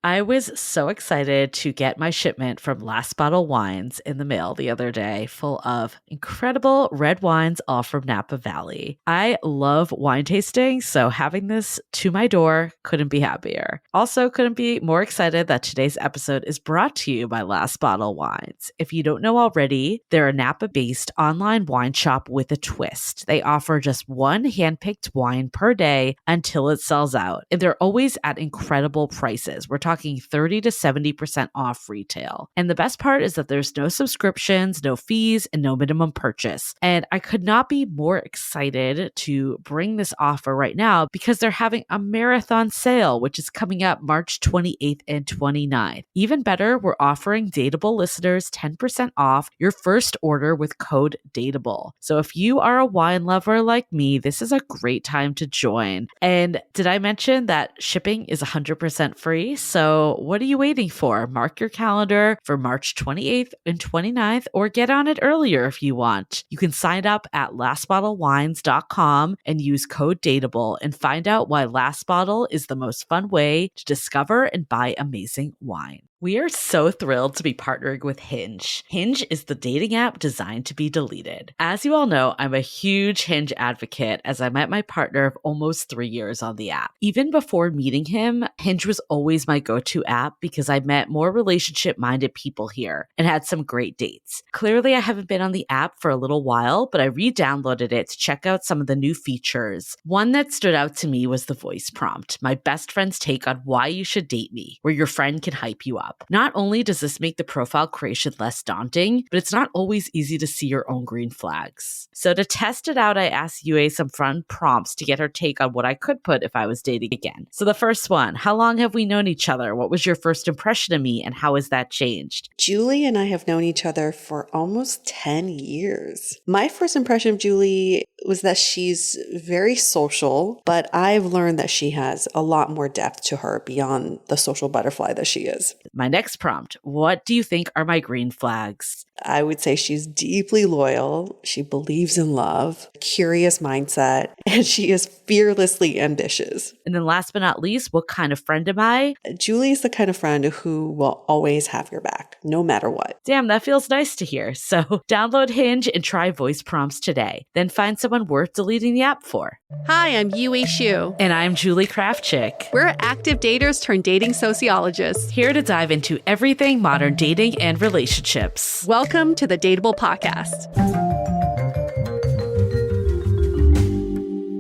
I was so excited to get my shipment from Last Bottle Wines in the mail the other day, full of incredible red wines, all from Napa Valley. I love wine tasting, so having this to my door couldn't be happier. Also, couldn't be more excited that today's episode is brought to you by Last Bottle Wines. If you don't know already, they're a Napa-based online wine shop with a twist. They offer just one handpicked wine per day until it sells out, and they're always at incredible prices. We're talking 30 to 70% off retail. And the best part is that there's no subscriptions, no fees, and no minimum purchase. And I could not be more excited to bring this offer right now because they're having a marathon sale, which is coming up March 28th and 29th. Even better, we're offering Dateable listeners 10% off your first order with code DATEABLE. So if you are a wine lover like me, this is a great time to join. And did I mention that shipping is 100% free? So what are you waiting for? Mark your calendar for March 28th and 29th, or get on it earlier if you want. You can sign up at lastbottlewines.com and use code DATEABLE and find out why Last Bottle is the most fun way to discover and buy amazing wine. We are so thrilled to be partnering with Hinge. Hinge is the dating app designed to be deleted. As you all know, I'm a huge Hinge advocate as I met my partner of almost 3 years on the app. Even before meeting him, Hinge was always my go-to app because I met more relationship-minded people here and had some great dates. Clearly, I haven't been on the app for a little while, but I re-downloaded it to check out some of the new features. One that stood out to me was the voice prompt, my best friend's take on why you should date me, where your friend can hype you up. Not only does this make the profile creation less daunting, but it's not always easy to see your own green flags. So to test it out, I asked Yue some fun prompts to get her take on what I could put if I was dating again. So the first one, how long have we known each other? What was your first impression of me and how has that changed? Julie and I have known each other for almost 10 years. My first impression of Julie was that she's very social, but I've learned that she has a lot more depth to her beyond the social butterfly that she is. My next prompt, what do you think are my green flags? I would say she's deeply loyal. She believes in love, curious mindset, and she is fearlessly ambitious. And then last but not least, what kind of friend am I? Julie is the kind of friend who will always have your back, no matter what. Damn, that feels nice to hear. So download Hinge and try voice prompts today. Then find someone worth deleting the app for. Hi, I'm Yue Xu. And I'm Julie Krafchick. We're active daters turned dating sociologists. Here to dive into everything modern dating and relationships. Welcome to the Dateable Podcast.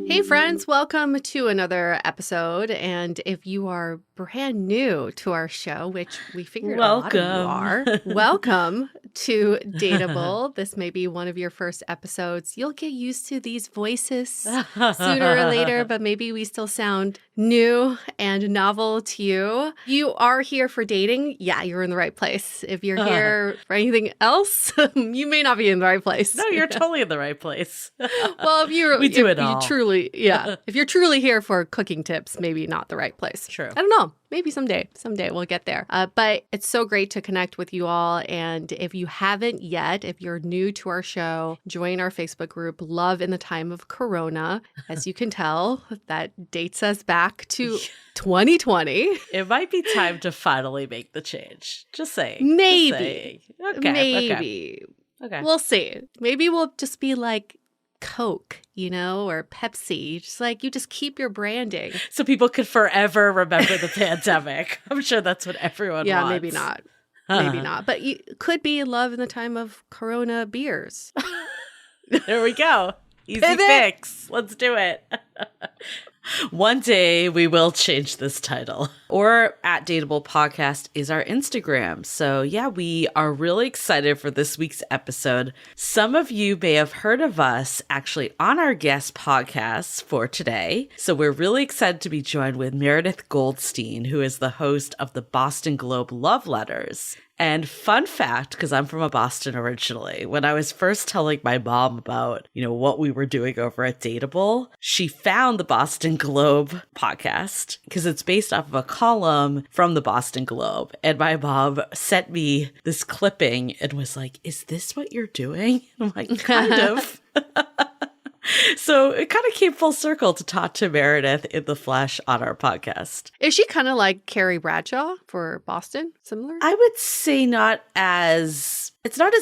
Hey friends, welcome to another episode. And if you are brand new to our show, which we figured a lot of you are, welcome to Dateable. This may be one of your first episodes. You'll get used to these voices sooner or later, but maybe we still sound new and novel to you. You are here for dating. Yeah, you're in the right place. If you're here for anything else, you may not be in the right place. No, you're totally in the right place. Well, if you're truly here for cooking tips, maybe not the right place. True. I don't know. Maybe someday we'll get there. But it's so great to connect with you all. And if you haven't yet, if you're new to our show, join our Facebook group, Love in the Time of Corona. As you can tell, that dates us back to 2020. It might be time to finally make the change. Just saying. Maybe. Okay. We'll see. Maybe we'll just be like Coke, or Pepsi. You just keep your branding. So people could forever remember the pandemic. I'm sure that's what everyone wants. Yeah, maybe not. Maybe not. But you could be Love in the Time of Corona beers. There we go. Easy fix. Let's do it. One day we will change this title. Or at Dateable Podcast is our Instagram. So yeah, we are really excited for this week's episode. Some of you may have heard of us actually on our guest podcasts for today. So we're really excited to be joined with Meredith Goldstein, who is the host of the Boston Globe Love Letters. And fun fact, because I'm from Boston originally, when I was first telling my mom about, what we were doing over at Dateable, she found the Boston Globe podcast because it's based off of a column from the Boston Globe. And my mom sent me this clipping and was like, is this what you're doing? I'm like, kind of. So it kind of came full circle to talk to Meredith in the flesh on our podcast. Is she kind of like Carrie Bradshaw for Boston? Similar? I would say it's not as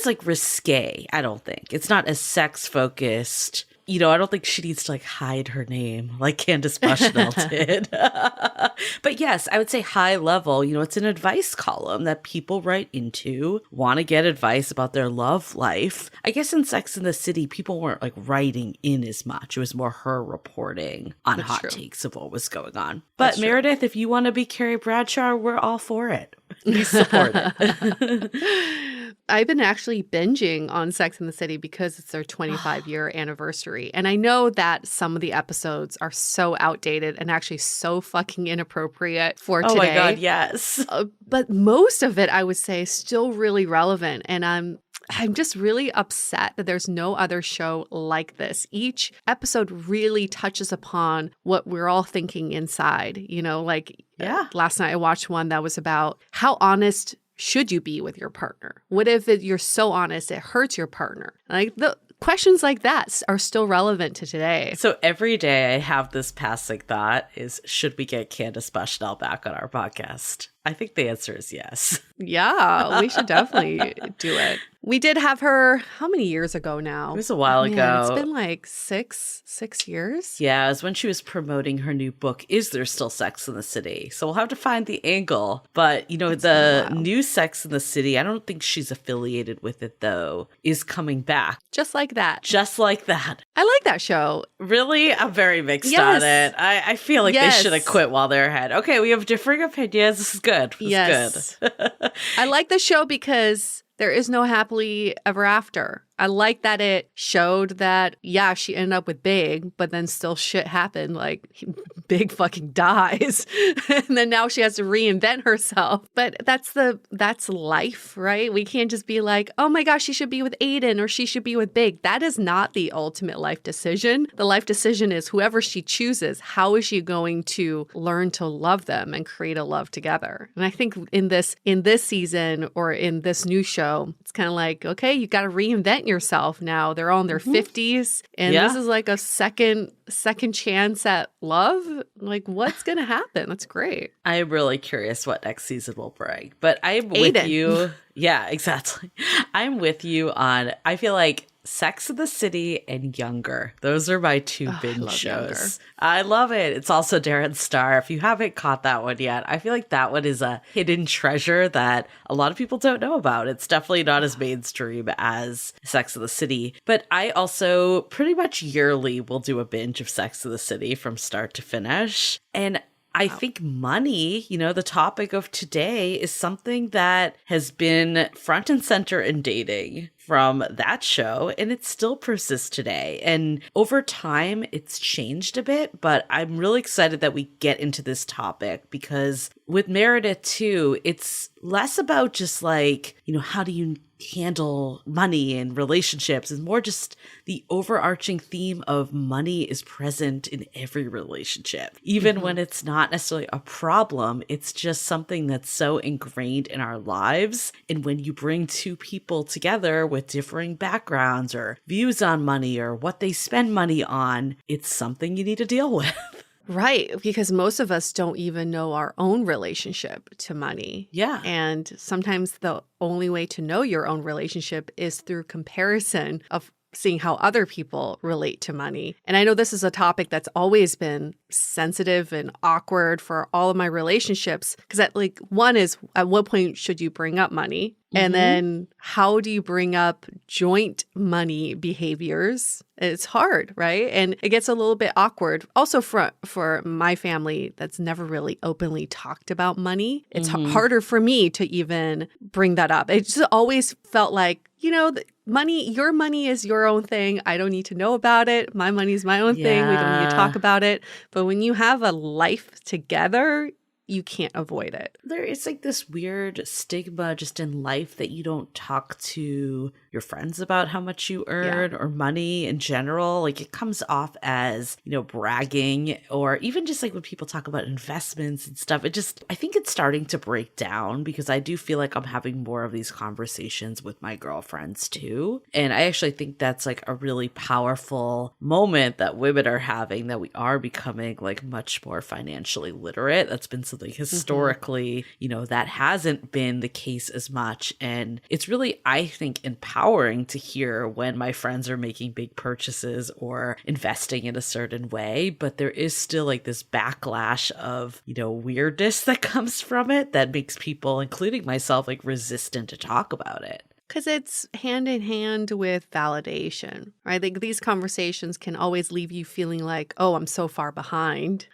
like risque, I don't think. It's not as sex focused. I don't think she needs to like hide her name like Candace Bushnell did. But yes, I would say high level, it's an advice column that people write into, want to get advice about their love life. I guess in Sex and the City, people weren't like writing in as much. It was more her reporting on hot takes of what was going on. But Meredith, if you want to be Carrie Bradshaw, we're all for it. We support it. I've been actually binging on Sex and the City because it's their 25-year anniversary. And I know that some of the episodes are so outdated and actually so fucking inappropriate for today. Oh my God, yes. But most of it, I would say, is still really relevant. And I'm just really upset that there's no other show like this. Each episode really touches upon what we're all thinking inside. Last night I watched one that was about how honest should you be with your partner? What if you're so honest it hurts your partner? Like the questions like that are still relevant to today. So every day I have this passing thought is, should we get Candace Bushnell back on our podcast? I think the answer is yes. Yeah, we should definitely do it. We did have her, how many years ago now? It was a while ago. It's been like six years. Yeah, it was when she was promoting her new book, Is There Still Sex in the City? So we'll have to find the angle. But, the new Sex in the City, I don't think she's affiliated with it, though, is coming back. Just like that. Just like that. I like that show. Really? I'm very mixed on it. I feel like they should have quit while they're ahead. Okay, we have differing opinions. This is good. This is good. I like the show because there is no happily ever after. I like that it showed that, she ended up with Big, but then still shit happened. Like, Big fucking dies. And then now she has to reinvent herself. But that's life, right? We can't just be like, oh my gosh, she should be with Aiden or she should be with Big. That is not the ultimate life decision. The life decision is whoever she chooses, how is she going to learn to love them and create a love together? And I think in this season or in this new show, it's kind of like, okay, you got to reinvent yourself now. They're all in their 50s and this is like a second chance at love. Like, what's gonna happen? That's great. I'm really curious what next season will bring, but I'm with you. Yeah, exactly. I'm with you on, I feel like Sex and the City and Younger. Those are my two binge shows. Younger. I love it. It's also Darren Star. If you haven't caught that one yet, I feel like that one is a hidden treasure that a lot of people don't know about. It's definitely not as mainstream as Sex and the City. But I also pretty much yearly will do a binge of Sex and the City from start to finish. And I think money, the topic of today is something that has been front and center in dating from that show, and it still persists today. And over time, it's changed a bit, but I'm really excited that we get into this topic because with Meredith too, it's less about just like, how do you handle money and relationships, and more just the overarching theme of money is present in every relationship. Even when it's not necessarily a problem, it's just something that's so ingrained in our lives. And when you bring two people together with differing backgrounds or views on money or what they spend money on, it's something you need to deal with. Right, because most of us don't even know our own relationship to money. Yeah. And sometimes the only way to know your own relationship is through comparison of seeing how other people relate to money. And I know this is a topic that's always been sensitive and awkward for all of my relationships because one is at what point should you bring up money? And then how do you bring up joint money behaviors? It's hard, right? And it gets a little bit awkward. Also for my family that's never really openly talked about money, it's harder for me to even bring that up. It just always felt like, your money is your own thing. I don't need to know about it. My money is my own thing. We don't need to talk about it. But when you have a life together, you can't avoid it. There is like this weird stigma just in life that you don't talk to your friends about how much you earn or money in general. Like it comes off as, bragging, or even just like when people talk about investments and stuff, I think it's starting to break down, because I do feel like I'm having more of these conversations with my girlfriends too. And I actually think that's like a really powerful moment that women are having, that we are becoming like much more financially literate. That's been something historically, that hasn't been the case as much. And it's really, I think, empowering to hear when my friends are making big purchases or investing in a certain way. But there is still like this backlash of, weirdness that comes from it that makes people, including myself, like resistant to talk about it. Because it's hand in hand with validation, right? Like these conversations can always leave you feeling like, oh, I'm so far behind.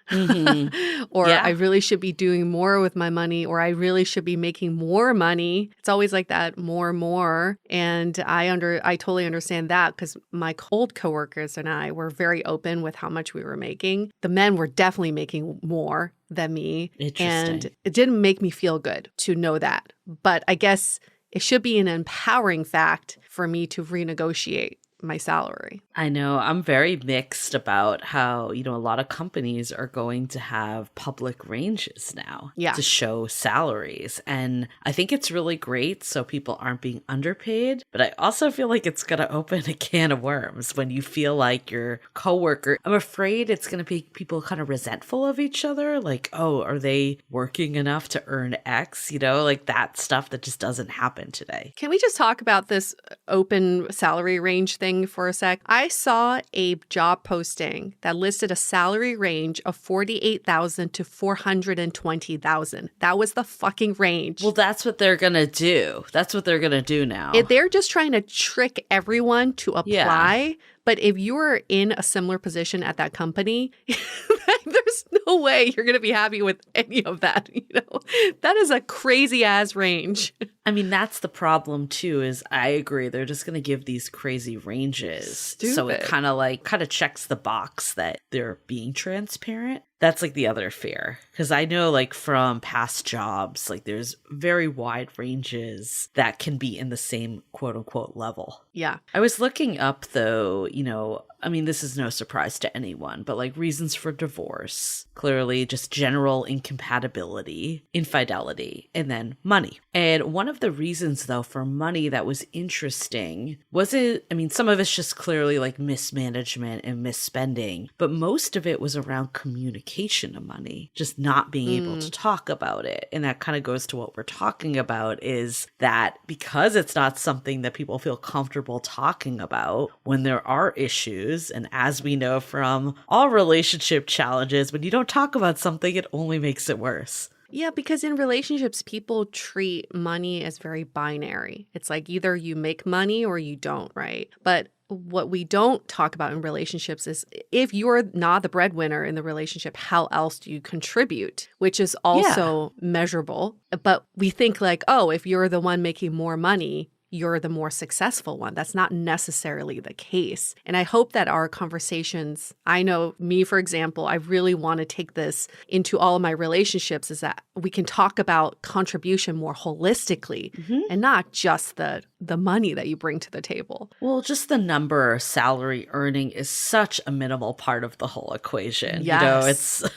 Or I really should be doing more with my money, or I really should be making more money. It's always like that, more. And I totally understand that, because my old coworkers and I were very open with how much we were making. The men were definitely making more than me. And it didn't make me feel good to know that. But I guess it should be an empowering fact for me to renegotiate my salary. I know. I'm very mixed about how, a lot of companies are going to have public ranges now to show salaries. And I think it's really great so people aren't being underpaid. But I also feel like it's going to open a can of worms when you feel like your coworker. I'm afraid it's going to make people kind of resentful of each other. Like, oh, are they working enough to earn X? Like that stuff that just doesn't happen today. Can we just talk about this open salary range thing for a sec? I saw a job posting that listed a salary range of $48,000 to $420,000. That was the fucking range. Well, that's what they're going to do. That's what they're going to do now. They're just trying to trick everyone to apply. Yeah. But if you're in a similar position at that company, there's no way you're going to be happy with any of that. That is a crazy ass range. I mean, that's the problem too, is I agree. They're just going to give these crazy ranges. Stupid. So it kind of checks the box that they're being transparent. That's like the other fear. Because I know like from past jobs, like there's very wide ranges that can be in the same quote unquote level. Yeah. I was looking up though, I mean, this is no surprise to anyone, but like reasons for divorce, clearly just general incompatibility, infidelity, and then money. And one of the reasons though for money that was interesting some of it's just clearly like mismanagement and misspending, but most of it was around communication of money, just not being able to talk about it. And that kind of goes to what we're talking about, is that because it's not something that people feel comfortable talking about when there are issues, and as we know from all relationship challenges, when you don't talk about something, it only makes it worse. Yeah, because in relationships, people treat money as very binary. It's like either you make money or you don't, right? But what we don't talk about in relationships is if you're not the breadwinner in the relationship, how else do you contribute, which is also measurable. But we think like, oh, if you're the one making more money, you're the more successful one. That's not necessarily the case. And I hope that our conversations, I know me, for example, I really want to take this into all of my relationships, is that we can talk about contribution more holistically and not just the money that you bring to the table. Well, just the number salary earning is such a minimal part of the whole equation. Yes.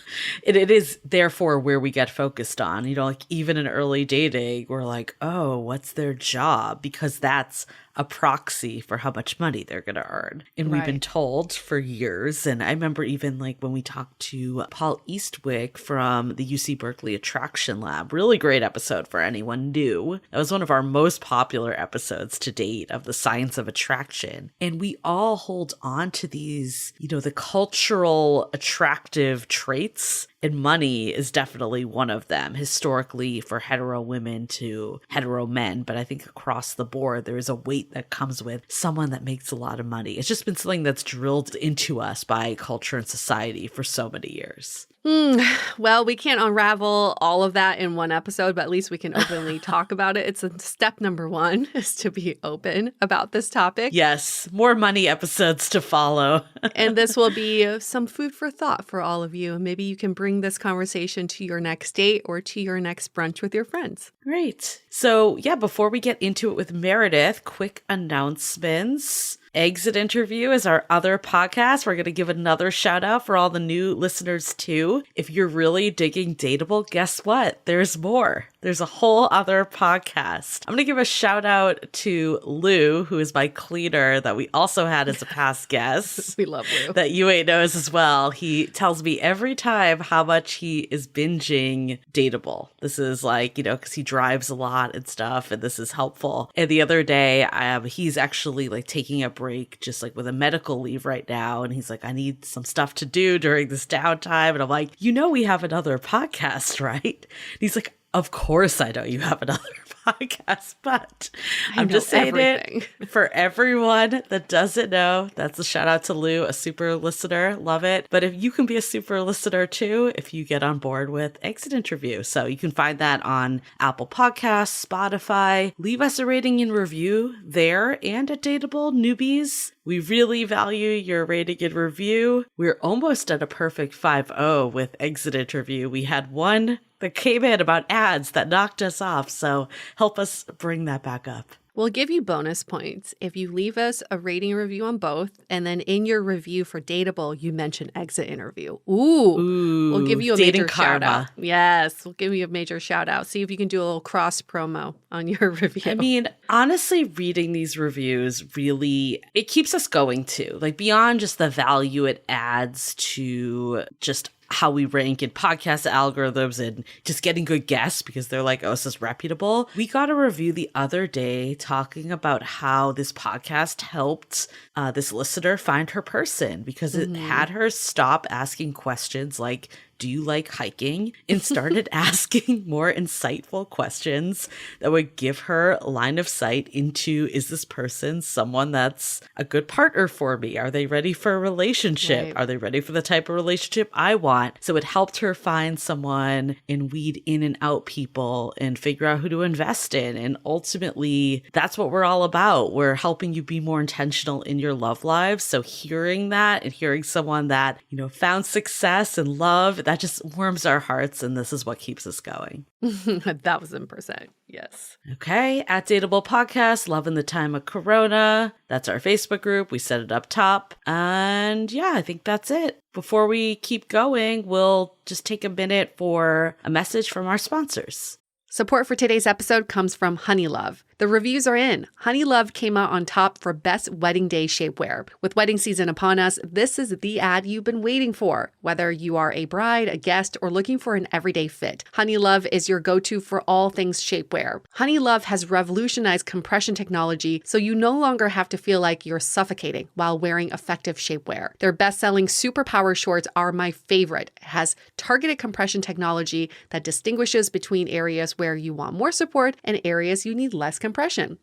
It is therefore where we get focused on, like even in early dating, we're like, oh, what's their job? Because that's a proxy for how much money they're going to earn. And we've been told for years. And I remember even like when we talked to Paul Eastwick from the UC Berkeley Attraction Lab, really great episode for anyone new. That was one of our most popular episodes to date of the science of attraction. And we all hold on to these, the cultural attractive traits. And money is definitely one of them, historically for hetero women to hetero men. But I think across the board, there is a weight that comes with someone that makes a lot of money. It's just been something that's drilled into us by culture and society for so many years. Well, we can't unravel all of that in one episode, but at least we can openly talk about it. It's step number 1 is to be open about this topic. Yes, more money episodes to follow. And this will be some food for thought for all of you. Maybe you can bring this conversation to your next date or to your next brunch with your friends. Great. So yeah, before we get into it with Meredith, quick announcements. Exit Interview is our other podcast. We're going to give another shout out for all the new listeners too. If you're really digging Dateable, guess what? There's more. There's a whole other podcast. I'm going to give a shout out to Lou, who is my cleaner that we also had as a past guest. We love Lou. That UA knows as well. He tells me every time how much he is binging Dateable. This is like, because he drives a lot and stuff, and this is helpful. And the other day, he's actually like taking a break, just like with a medical leave right now. And he's like, I need some stuff to do during this downtime. And I'm like, we have another podcast, right? And he's like, of course I know you have another podcast, but I'm just saying everything. It for everyone that doesn't know. That's a shout out to Lou, a super listener. Love it. But if you can be a super listener too, if you get on board with Exit Interview. So you can find that on Apple Podcasts, Spotify. Leave us a rating and review there and at Dateable Newbies. We really value your rating and review. We're almost at a perfect 5.0 with Exit Interview. We had one that came in about ads that knocked us off. So help us bring that back up. We'll give you bonus points if you leave us a rating and review on both, and then in your review for Dateable, you mention Exit Interview. Ooh, we'll give you a major shout out. Yes, we'll give you a major shout out. See if you can do a little cross promo on your review. I mean, honestly, reading these reviews really, it keeps us going too. Like beyond just the value it adds to just how we rank in podcast algorithms and just getting good guests because they're like, oh, this is reputable. We got a review the other day talking about how this podcast helped this listener find her person because it had her stop asking questions like, do you like hiking? And started asking more insightful questions that would give her line of sight into, is this person someone that's a good partner for me? Are they ready for a relationship? Right. Are they ready for the type of relationship I want? So it helped her find someone and weed in and out people and figure out who to invest in. And ultimately, that's what we're all about. We're helping you be more intentional in your love lives. So hearing that and hearing someone that, found success and love, that just warms our hearts, and this is what keeps us going. 1,000%. Yes. Okay. At Dateable Podcast, loving the time of Corona. That's our Facebook group. We set it up top. And yeah, I think that's it. Before we keep going, we'll just take a minute for a message from our sponsors. Support for today's episode comes from Honeylove. The reviews are in. Honeylove came out on top for best wedding day shapewear. With wedding season upon us, this is the ad you've been waiting for. Whether you are a bride, a guest, or looking for an everyday fit, Honeylove is your go-to for all things shapewear. Honeylove has revolutionized compression technology, so you no longer have to feel like you're suffocating while wearing effective shapewear. Their best-selling Superpower shorts are my favorite. It has targeted compression technology that distinguishes between areas where you want more support and areas you need less compression.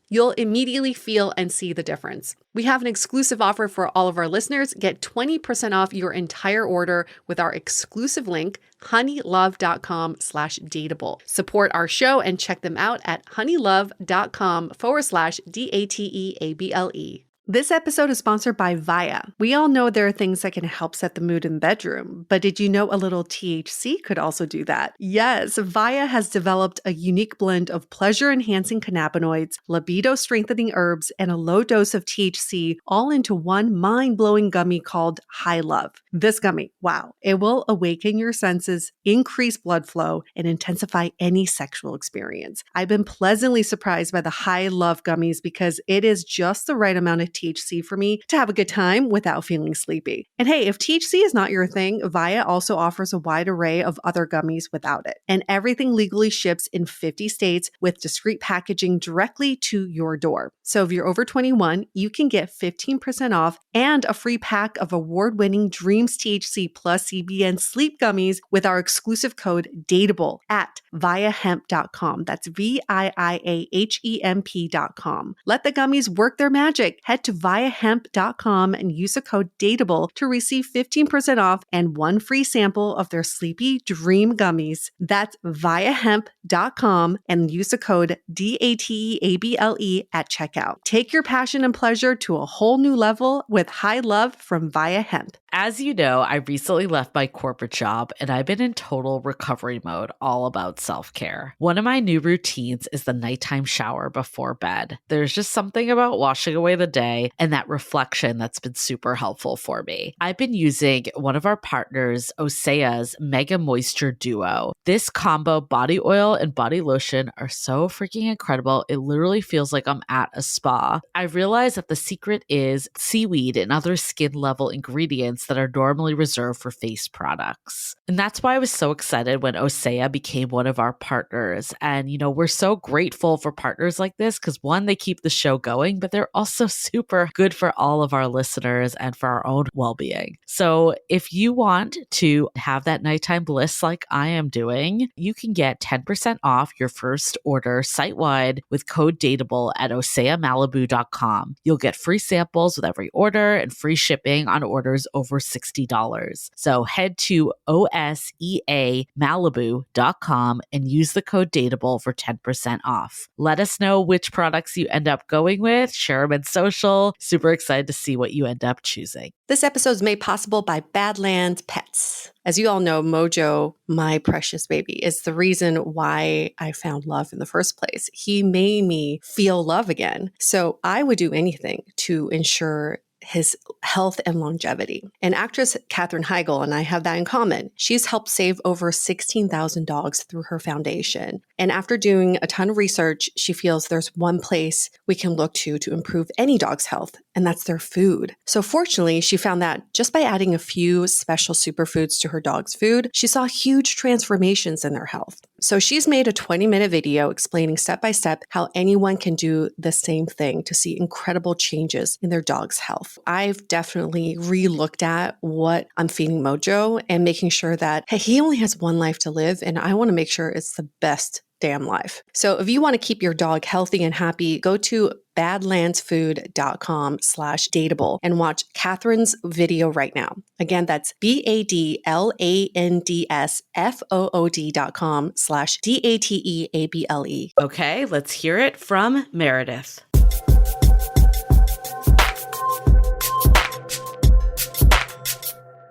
You'll immediately feel and see the difference. We have an exclusive offer for all of our listeners. Get 20% off your entire order with our exclusive link, honeylove.com/dateable. Support our show and check them out at honeylove.com/DATEABLE. This episode is sponsored by Via. We all know there are things that can help set the mood in the bedroom, but did you know a little THC could also do that? Yes, Via has developed a unique blend of pleasure-enhancing cannabinoids, libido-strengthening herbs, and a low dose of THC all into one mind-blowing gummy called High Love. This gummy, wow, it will awaken your senses, increase blood flow, and intensify any sexual experience. I've been pleasantly surprised by the High Love gummies because it is just the right amount of THC for me to have a good time without feeling sleepy. And hey, if THC is not your thing, Via also offers a wide array of other gummies without it. And everything legally ships in 50 states with discreet packaging directly to your door. So if you're over 21, you can get 15% off and a free pack of award-winning Dreams THC plus CBN sleep gummies with our exclusive code DATEABLE at viahemp.com. That's VIIAHEMP.com. Let the gummies work their magic. Head to viahemp.com and use the code DATEABLE to receive 15% off and one free sample of their Sleepy Dream Gummies. That's viahemp.com and use the code DATEABLE at checkout. Take your passion and pleasure to a whole new level with High Love from Via Hemp. As you know, I recently left my corporate job and I've been in total recovery mode, all about self-care. One of my new routines is the nighttime shower before bed. There's just something about washing away the day and that reflection that's been super helpful for me. I've been using one of our partners, Osea's Mega Moisture Duo. This combo body oil and body lotion are so freaking incredible. It literally feels like I'm at a spa. I realized that the secret is seaweed and other skin level ingredients that are normally reserved for face products. And that's why I was so excited when Osea became one of our partners. And, you know, we're so grateful for partners like this because one, they keep the show going, but they're also super good for all of our listeners and for our own well-being. So if you want to have that nighttime bliss like I am doing, you can get 10% off your first order site-wide with code DATEABLE at oseamalibu.com. You'll get free samples with every order and free shipping on orders over $60. So head to oseamalibu.com and use the code DATEABLE for 10% off. Let us know which products you end up going with. Share them in social. Super excited to see what you end up choosing. This episode is made possible by Badlands Pets. As you all know, Mojo, my precious baby, is the reason why I found love in the first place. He made me feel love again. So I would do anything to ensure his health and longevity. And actress Katherine Heigl and I have that in common. She's helped save over 16,000 dogs through her foundation. And after doing a ton of research, she feels there's one place we can look to improve any dog's health, and that's their food. So fortunately, she found that just by adding a few special superfoods to her dog's food, she saw huge transformations in their health. So she's made a 20-minute video explaining step by step how anyone can do the same thing to see incredible changes in their dog's health. I've definitely re-looked at what I'm feeding Mojo and making sure that, hey, he only has one life to live, and I want to make sure it's the best damn life. So if you want to keep your dog healthy and happy, go to badlandsfood.com/dateable and watch Catherine's video right now. Again, that's badlandsfood.com/dateable. Okay, let's hear it from Meredith.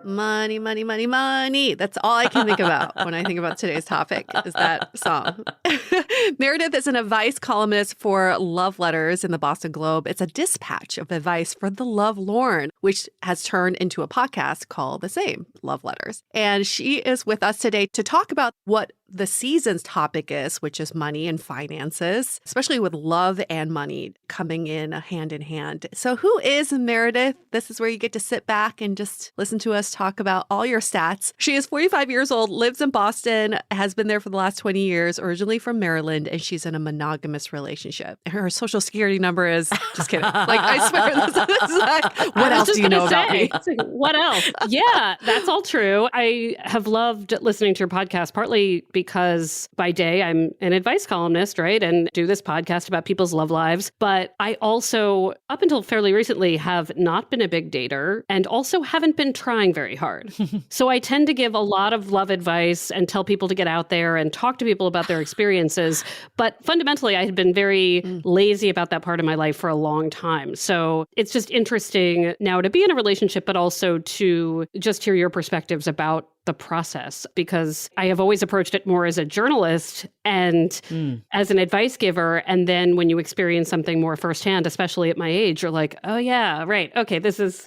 Money, money, money, money. That's all I can think about when I think about today's topic is that song. Meredith is an advice columnist for Love Letters in the Boston Globe. It's a dispatch of advice for the lovelorn, which has turned into a podcast called the same, Love Letters. And she is with us today to talk about what the season's topic is, which is money and finances, especially with love and money coming in hand. So who is Meredith? This is where you get to sit back and just listen to us talk about all your stats. She is 45 years old, lives in Boston, has been there for the last 20 years, originally from Maryland, and she's in a monogamous relationship. Her social security number is, just kidding. Like, I swear, this is like, what else do you know about me? What else? Yeah, that's all true. I have loved listening to your podcast, partly because by day I'm an advice columnist, right? And do this podcast about people's love lives. But I also, up until fairly recently, have not been a big dater and also haven't been trying very hard. So I tend to give a lot of love advice and tell people to get out there and talk to people about their experiences. But fundamentally, I had been very lazy about that part of my life for a long time. So it's just interesting now to be in a relationship, but also to just hear your perspectives about the process, because I have always approached it more as a journalist and as an advice giver. And then when you experience something more firsthand, especially at my age, you're like, oh yeah, right. Okay, this is,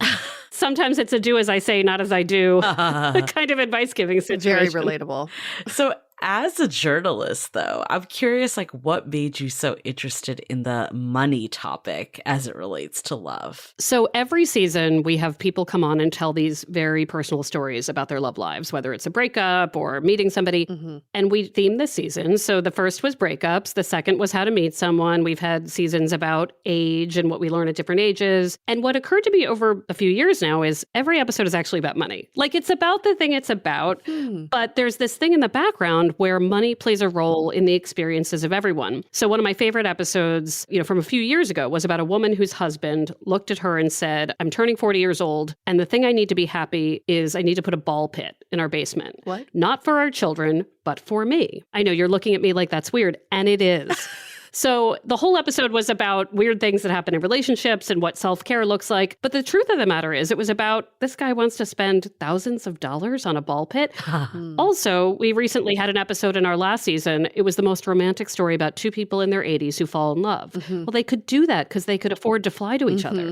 sometimes it's a do as I say, not as I do kind of advice giving situation. Very relatable. So as a journalist, though, I'm curious, like, what made you so interested in the money topic as it relates to love? So every season, we have people come on and tell these very personal stories about their love lives, whether it's a breakup or meeting somebody. And we theme this season. So the first was breakups. The second was how to meet someone. We've had seasons about age and what we learn at different ages. And what occurred to me over a few years now is every episode is actually about money. Like, it's about the thing it's about, but there's this thing in the background around where money plays a role in the experiences of everyone. So one of my favorite episodes, from a few years ago was about a woman whose husband looked at her and said, I'm turning 40 years old, and the thing I need to be happy is I need to put a ball pit in our basement. What? Not for our children, but for me. I know you're looking at me like that's weird, and it is. So the whole episode was about weird things that happen in relationships and what self-care looks like. But the truth of the matter is it was about this guy wants to spend thousands of dollars on a ball pit. Also, we recently had an episode in our last season. It was the most romantic story about two people in their 80s who fall in love. Well, they could do that because they could afford to fly to each other.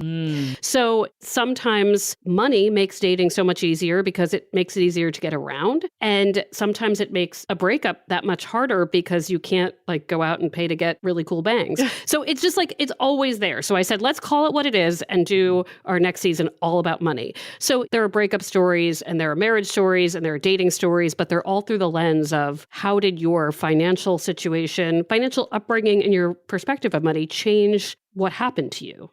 So sometimes money makes dating so much easier because it makes it easier to get around. And sometimes it makes a breakup that much harder because you can't go out and pay to get really cool bangs. So it's just it's always there. So I said, let's call it what it is and do our next season all about money. So there are breakup stories and there are marriage stories and there are dating stories, but they're all through the lens of how did your financial situation, financial upbringing, and your perspective of money change what happened to you.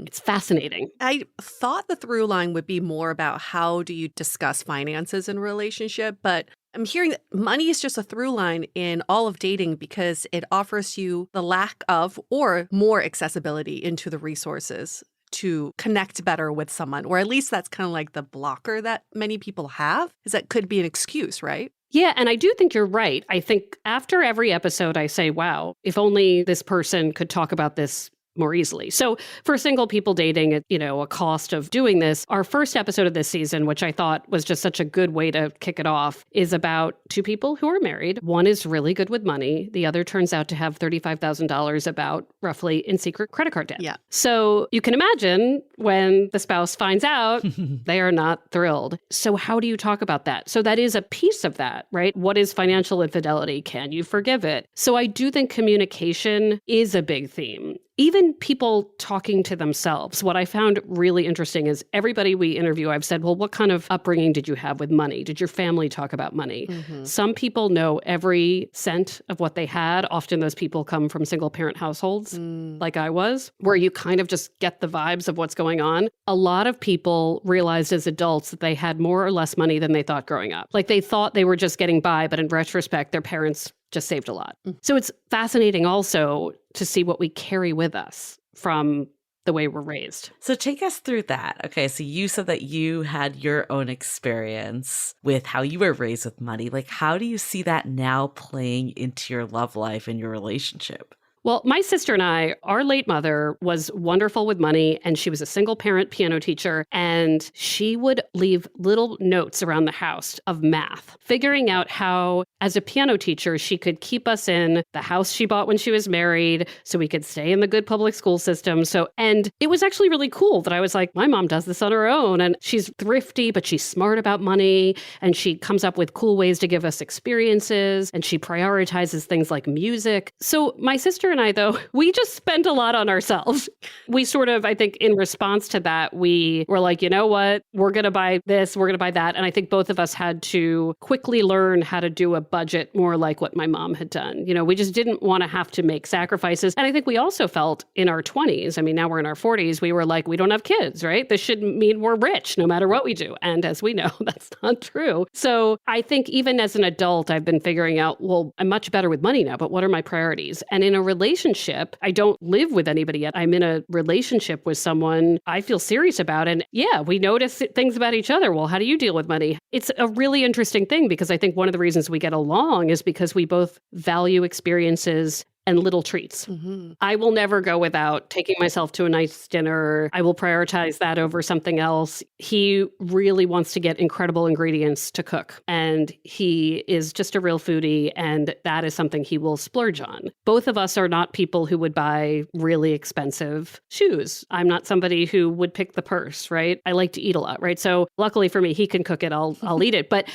It's fascinating. I thought the through line would be more about how do you discuss finances in a relationship, but I'm hearing that money is just a through line in all of dating because it offers you the lack of or more accessibility into the resources to connect better with someone, or at least that's kind of like the blocker that many people have, is that could be an excuse, right? Yeah, and I do think you're right. I think after every episode, I say, wow, if only this person could talk about this more easily. So for single people dating, a cost of doing this, our first episode of this season, which I thought was just such a good way to kick it off, is about two people who are married. One is really good with money. The other turns out to have $35,000 about roughly in secret credit card debt. Yeah. So you can imagine when the spouse finds out, they are not thrilled. So how do you talk about that? So that is a piece of that, right? What is financial infidelity? Can you forgive it? So I do think communication is a big theme. Even people talking to themselves. What I found really interesting is everybody we interview, I've said, well, what kind of upbringing did you have with money? Did your family talk about money? Some people know every cent of what they had. Often those people come from single parent households, like I was, where you kind of just get the vibes of what's going on. A lot of people realized as adults that they had more or less money than they thought growing up. They thought they were just getting by, but in retrospect, their parents just saved a lot. So it's fascinating also to see what we carry with us from the way we're raised. So take us through that. Okay, so you said that you had your own experience with how you were raised with money. How do you see that now playing into your love life and your relationship? Well, my sister and I, our late mother was wonderful with money, and she was a single parent piano teacher, and she would leave little notes around the house of math, figuring out how, as a piano teacher, she could keep us in the house she bought when she was married so we could stay in the good public school system. And it was actually really cool that I was like, my mom does this on her own, and she's thrifty, but she's smart about money, and she comes up with cool ways to give us experiences, and she prioritizes things like music. So my sister and I, though, we just spent a lot on ourselves. We sort of, I think, in response to that, we were like, you know what? We're going to buy this, we're going to buy that. And I think both of us had to quickly learn how to do a budget more like what my mom had done. We just didn't want to have to make sacrifices. And I think we also felt in our 20s, now we're in our 40s, we were like, we don't have kids, right? This shouldn't mean we're rich no matter what we do. And as we know, that's not true. So I think even as an adult, I've been figuring out, well, I'm much better with money now, but what are my priorities? And in a relationship, I don't live with anybody yet. I'm in a relationship with someone I feel serious about. And yeah, we notice things about each other. Well, how do you deal with money? It's a really interesting thing because I think one of the reasons we get along is because we both value experiences and little treats. I will never go without taking myself to a nice dinner. I will prioritize that over something else. He really wants to get incredible ingredients to cook. And he is just a real foodie. And that is something he will splurge on. Both of us are not people who would buy really expensive shoes. I'm not somebody who would pick the purse, right? I like to eat a lot, right? So luckily for me, he can cook it. I'll eat it. But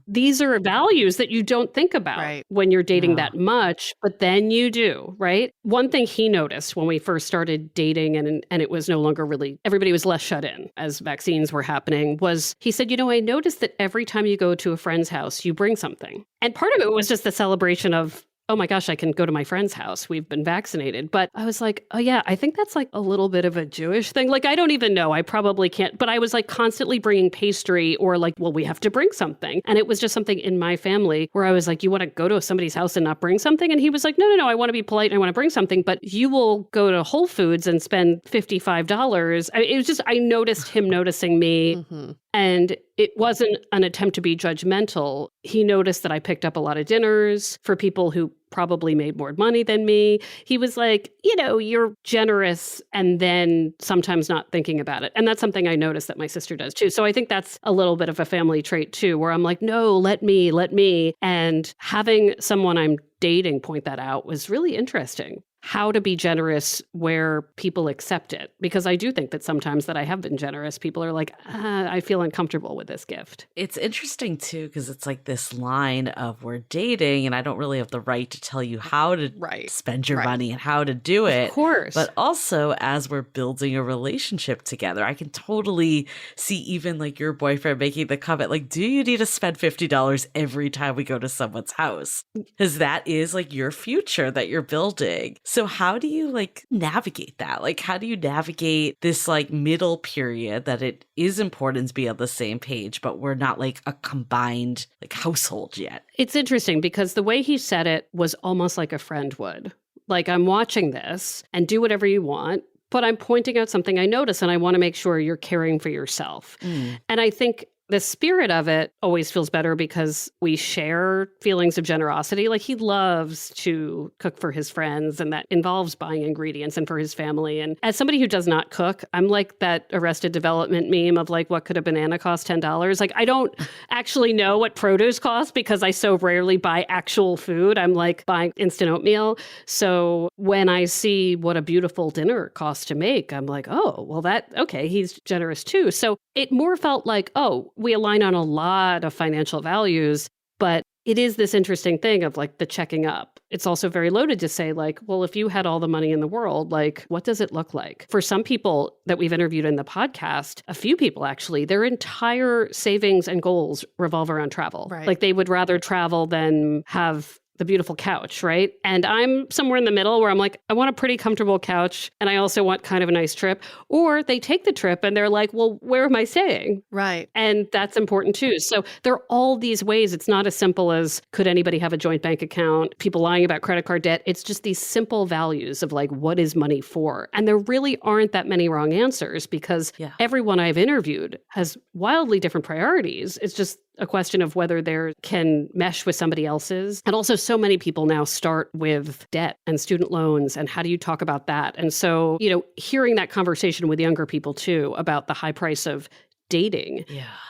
these are values that you don't think about when you're dating that much, but then you do, right? One thing he noticed when we first started dating and it was no longer really, everybody was less shut in as vaccines were happening, was he said, I noticed that every time you go to a friend's house, you bring something. And part of it was just the celebration of, oh my gosh, I can go to my friend's house. We've been vaccinated. But I was like, oh yeah, I think that's like a little bit of a Jewish thing. Like, I don't even know. I probably can't. But I was like constantly bringing pastry or like, well, we have to bring something. And it was just something in my family where I was like, you want to go to somebody's house and not bring something? And he was like, no, I want to be polite and I want to bring something. But you will go to Whole Foods and spend $55. It was just, I noticed him noticing me. Mm-hmm. And it wasn't an attempt to be judgmental. He noticed that I picked up a lot of dinners for people who probably made more money than me. He was like, you're generous and then sometimes not thinking about it. And that's something I noticed that my sister does too. So I think that's a little bit of a family trait too, where I'm like, no, let me. And having someone I'm dating point that out was really interesting. How to be generous where people accept it. Because I do think that sometimes that I have been generous, people are like, I feel uncomfortable with this gift. It's interesting too, because it's like this line of we're dating and I don't really have the right to tell you how to spend your money and how to do it. Of course. But also as we're building a relationship together, I can totally see even like your boyfriend making the comment, like, do you need to spend $50 every time we go to someone's house? Because that is like your future that you're building. So how do you like navigate that? Like, how do you navigate this like middle period that it is important to be on the same page, but we're not like a combined like household yet? It's interesting because the way he said it was almost like a friend would. Like, I'm watching this and do whatever you want, but I'm pointing out something I notice and I want to make sure you're caring for yourself. And I think the spirit of it always feels better because we share feelings of generosity. Like, he loves to cook for his friends, and that involves buying ingredients and for his family. And as somebody who does not cook, I'm like that Arrested Development meme of like, what could a banana cost? $10? Like, I don't actually know what produce costs because I so rarely buy actual food. I'm like buying instant oatmeal. So when I see what a beautiful dinner costs to make, I'm like, oh, well, okay, he's generous too. So it more felt like, oh, we align on a lot of financial values, but it is this interesting thing of like the checking up. It's also very loaded to say like, well, if you had all the money in the world, like, what does it look like? For some people that we've interviewed in the podcast, a few people actually, their entire savings and goals revolve around travel. Right. Like, they would rather travel than have the beautiful couch, right? And I'm somewhere in the middle where I'm like, I want a pretty comfortable couch and I also want kind of a nice trip. Or they take the trip and they're like, well, where am I staying? Right. And that's important too. So there are all these ways. It's not as simple as could anybody have a joint bank account, people lying about credit card debt. It's just these simple values of like, what is money for? And there really aren't that many wrong answers because everyone I've interviewed has wildly different priorities. It's just a question of whether they can mesh with somebody else's. And also so many people now start with debt and student loans. And how do you talk about that? And so, hearing that conversation with younger people too about the high price of dating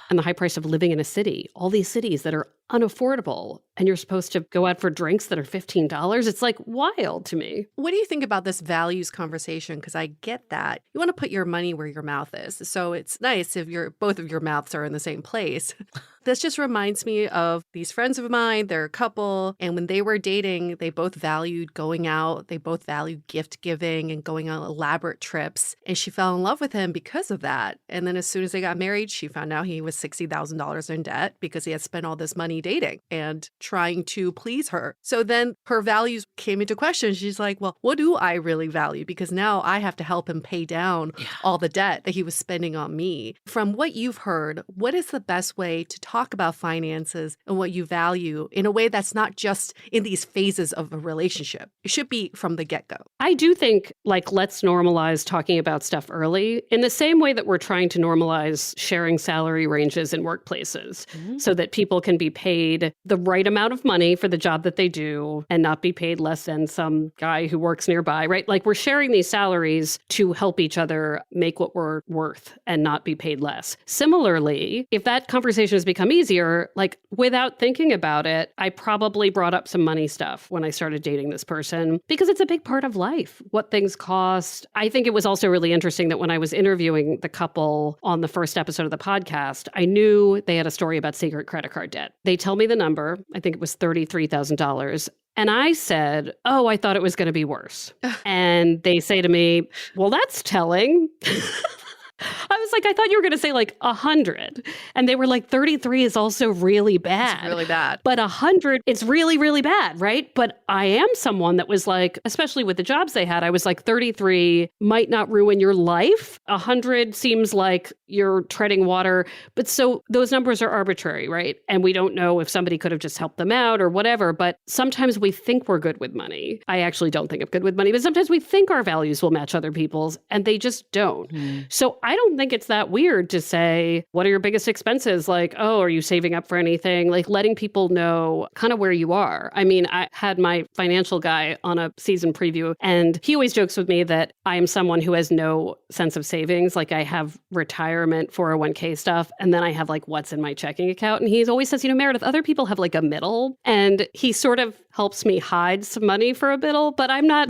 and the high price of living in a city, all these cities that are unaffordable and you're supposed to go out for drinks that are $15. It's like wild to me. What do you think about this values conversation? Because I get that. You want to put your money where your mouth is. So it's nice if both of your mouths are in the same place. This just reminds me of these friends of mine. They're a couple. And when they were dating, they both valued going out. They both valued gift giving and going on elaborate trips. And she fell in love with him because of that. And then as soon as they got married, she found out he was $60,000 in debt because he had spent all this money dating and trying to please her. So then her values came into question. She's like, well, what do I really value? Because now I have to help him pay down all the debt that he was spending on me. From what you've heard, what is the best way to talk about finances and what you value in a way that's not just in these phases of a relationship? It should be from the get-go. I do think, like, let's normalize talking about stuff early in the same way that we're trying to normalize sharing salary ranges in workplaces so that people can be paid the right amount of money for the job that they do and not be paid less than some guy who works nearby, right? Like, we're sharing these salaries to help each other make what we're worth and not be paid less. Similarly, if that conversation has become easier, like, without thinking about it, I probably brought up some money stuff when I started dating this person because it's a big part of life, what things cost. I think it was also really interesting that when I was interviewing the couple on the first episode of the podcast, I knew they had a story about secret credit card debt. They tell me the number. I think it was $33,000. And I said, oh, I thought it was going to be worse. And they say to me, well, that's telling. I was like, I thought you were going to say like 100. And they were like, 33 is also really bad. It's really bad. But 100, it's really, really bad, right? But I am someone that was like, especially with the jobs they had, I was like, 33 might not ruin your life. 100 seems like you're treading water. But so those numbers are arbitrary, right? And we don't know if somebody could have just helped them out or whatever. But sometimes we think we're good with money. I actually don't think I'm good with money, but sometimes we think our values will match other people's and they just don't. So I don't think it's that weird to say, what are your biggest expenses? Like, oh, are you saving up for anything? Like letting people know kind of where you are. I mean, I had my financial guy on a season preview, and he always jokes with me that I am someone who has no sense of savings. Like I have retirement 401k stuff, and then I have like what's in my checking account. And he always says, Meredith, other people have like a middle, and he sort of helps me hide some money for a middle, but I'm not,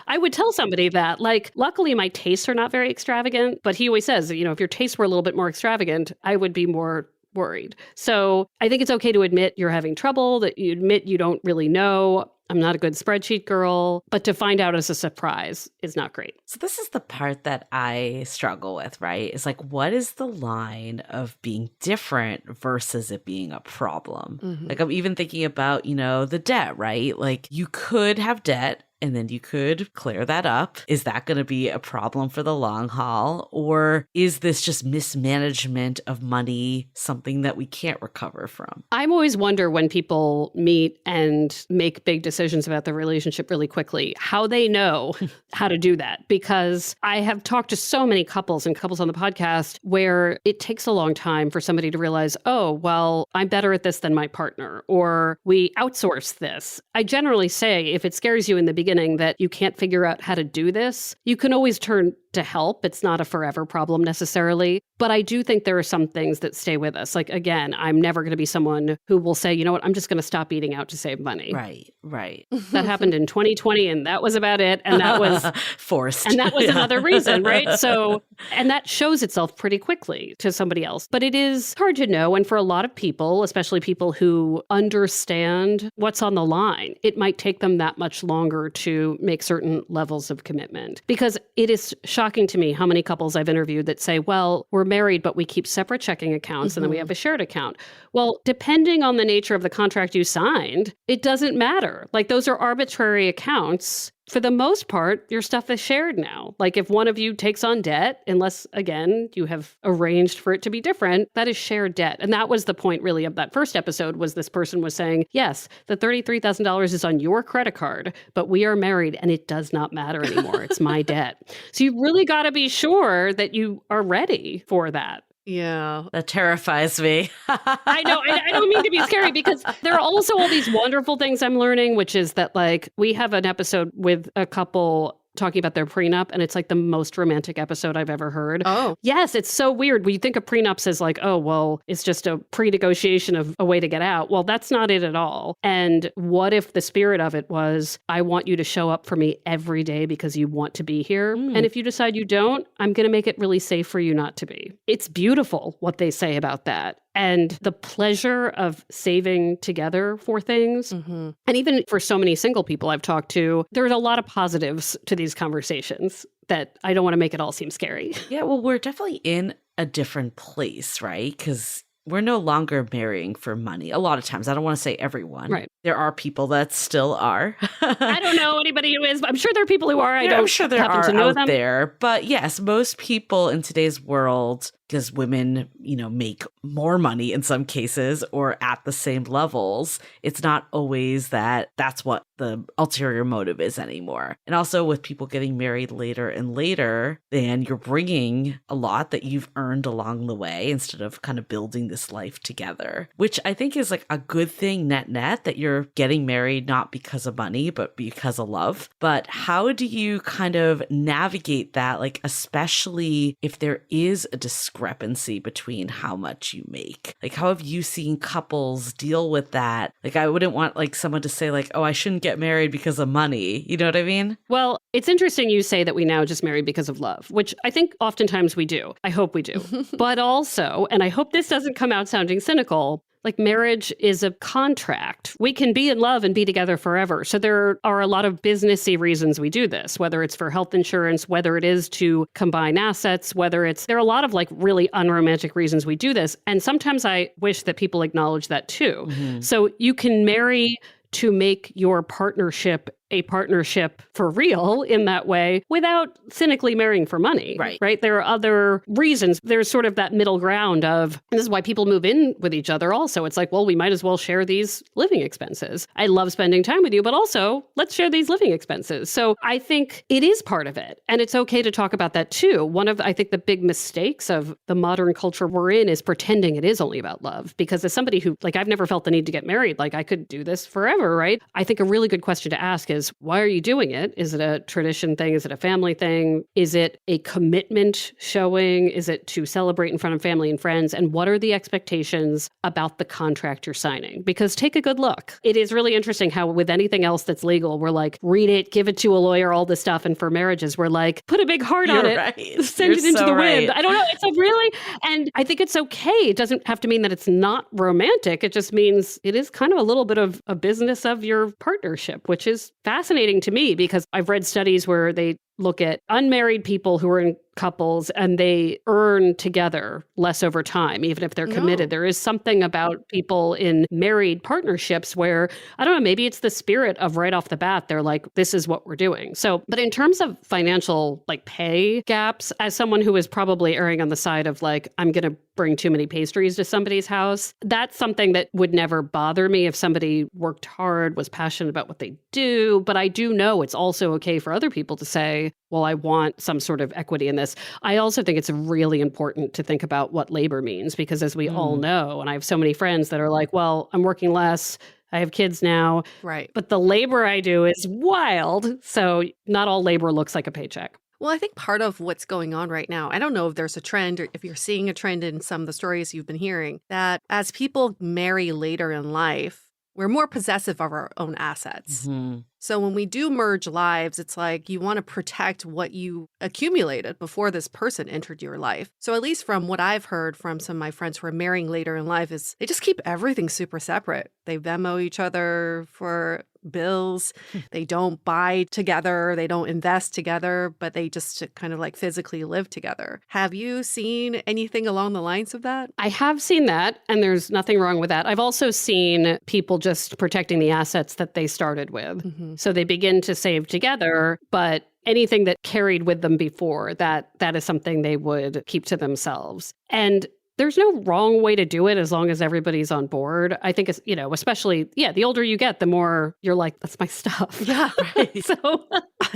I would tell somebody that, like, luckily my tastes are not very extravagant, but he always says, if your tastes were a little bit more extravagant, I would be more worried. So I think it's okay to admit you're having trouble, that you admit you don't really know. I'm not a good spreadsheet girl, but to find out as a surprise is not great. So this is the part that I struggle with, right? It's like, what is the line of being different versus it being a problem? Like I'm even thinking about, the debt, right? Like you could have debt and then you could clear that up. Is that going to be a problem for the long haul? Or is this just mismanagement of money, something that we can't recover from? I always wonder when people meet and make big decisions about their relationship really quickly, how they know how to do that. Because I have talked to so many couples and couples on the podcast where it takes a long time for somebody to realize, oh, well, I'm better at this than my partner, or we outsource this. I generally say if it scares you in the beginning that you can't figure out how to do this, you can always turn to help. It's not a forever problem necessarily. But I do think there are some things that stay with us. Like, again, I'm never going to be someone who will say, you know what, I'm just going to stop eating out to save money. Right. That happened in 2020 and that was about it. And that was forced. And that was another reason, right? So, and that shows itself pretty quickly to somebody else. But it is hard to know. And for a lot of people, especially people who understand what's on the line, it might take them that much longer to make certain levels of commitment. Because it is shocking to me how many couples I've interviewed that say, well, we're married, but we keep separate checking accounts and then we have a shared account. Well, depending on the nature of the contract you signed, it doesn't matter. Like those are arbitrary accounts. For the most part, your stuff is shared now. Like if one of you takes on debt, unless, again, you have arranged for it to be different, that is shared debt. And that was the point really of that first episode was this person was saying, yes, the $33,000 is on your credit card, but we are married and it does not matter anymore. It's my debt. So you really got to be sure that you are ready for that. Yeah. That terrifies me. I know. I don't mean to be scary because there are also all these wonderful things I'm learning, which is that like we have an episode with a couple talking about their prenup, and it's like the most romantic episode I've ever heard. Oh. Yes, it's so weird. We think of prenups as like, oh, well, it's just a pre-negotiation of a way to get out. Well, that's not it at all. And what if the spirit of it was, I want you to show up for me every day because you want to be here. And if you decide you don't, I'm going to make it really safe for you not to be. It's beautiful what they say about that. And the pleasure of saving together for things. And even for so many single people I've talked to, there's a lot of positives to these conversations that I don't want to make it all seem scary. Yeah, well, we're definitely in a different place, right? Because we're no longer marrying for money. A lot of times, I don't want to say everyone. Right. There are people that still are. I don't know anybody who is, but I'm sure there are people who are. I'm sure there happen are to know out them. there. But yes, most people in today's world, because women, make more money in some cases or at the same levels, it's not always that's what the ulterior motive is anymore. And also with people getting married later and later, then you're bringing a lot that you've earned along the way instead of kind of building this life together, which I think is like a good thing net that you're getting married not because of money, but because of love. But how do you kind of navigate that, like especially if there is a discrepancy between how much you make? Like how have you seen couples deal with that? Like I wouldn't want like someone to say like, oh, I shouldn't get married because of money. You know what I mean? Well, it's interesting you say that we now just marry because of love, which I think oftentimes we do. I hope we do. But also, and I hope this doesn't come out sounding cynical, like marriage is a contract. We can be in love and be together forever. So there are a lot of businessy reasons we do this, whether it's for health insurance, whether it is to combine assets, there are a lot of like really unromantic reasons we do this. And sometimes I wish that people acknowledge that too. Mm-hmm. So you can marry to make your partnership a partnership for real in that way without cynically marrying for money, right? There are other reasons. There's sort of that middle ground of, this is why people move in with each other also. It's like, well, we might as well share these living expenses. I love spending time with you, but also let's share these living expenses. So I think it is part of it. And it's okay to talk about that too. One of, I think, the big mistakes of the modern culture we're in is pretending it is only about love. Because as somebody who, like, I've never felt the need to get married, like I could do this forever, right? I think a really good question to ask is, why are you doing it? Is it a tradition thing? Is it a family thing? Is it a commitment showing? Is it to celebrate in front of family and friends? And what are the expectations about the contract you're signing? Because take a good look. It is really interesting how with anything else that's legal, we're like, read it, give it to a lawyer, all this stuff. And for marriages, we're like, put a big heart on it, send it into the wind. I don't know. It's a really, and I think it's okay. It doesn't have to mean that it's not romantic. It just means it is kind of a little bit of a business of your partnership, which is fascinating to me because I've read studies where they look at unmarried people who are in couples and they earn together less over time, even if they're committed. There is something about people in married partnerships where, I don't know, maybe it's the spirit of right off the bat, they're like, this is what we're doing. So, but in terms of financial like pay gaps, as someone who is probably erring on the side of like, I'm going to bring too many pastries to somebody's house, that's something that would never bother me if somebody worked hard, was passionate about what they do. But I do know it's also okay for other people to say, well, I want some sort of equity in this. I also think it's really important to think about what labor means, because as we all know, and I have so many friends that are like, well, I'm working less, I have kids now, right? But the labor I do is wild. So not all labor looks like a paycheck. Well, I think part of what's going on right now, I don't know if there's a trend or if you're seeing a trend in some of the stories you've been hearing, that as people marry later in life, we're more possessive of our own assets. Mm-hmm. So when we do merge lives, it's like you want to protect what you accumulated before this person entered your life. So at least from what I've heard from some of my friends who are marrying later in life is they just keep everything super separate. They Venmo each other for bills. They don't buy together. They don't invest together, but they just kind of like physically live together. Have you seen anything along the lines of that? I have seen that, and there's nothing wrong with that. I've also seen people just protecting the assets that they started with. Mm-hmm. So they begin to save together, but anything that carried with them before, that is something they would keep to themselves. And there's no wrong way to do it as long as everybody's on board. I think it's, especially, the older you get, the more you're like, that's my stuff. Yeah, right. So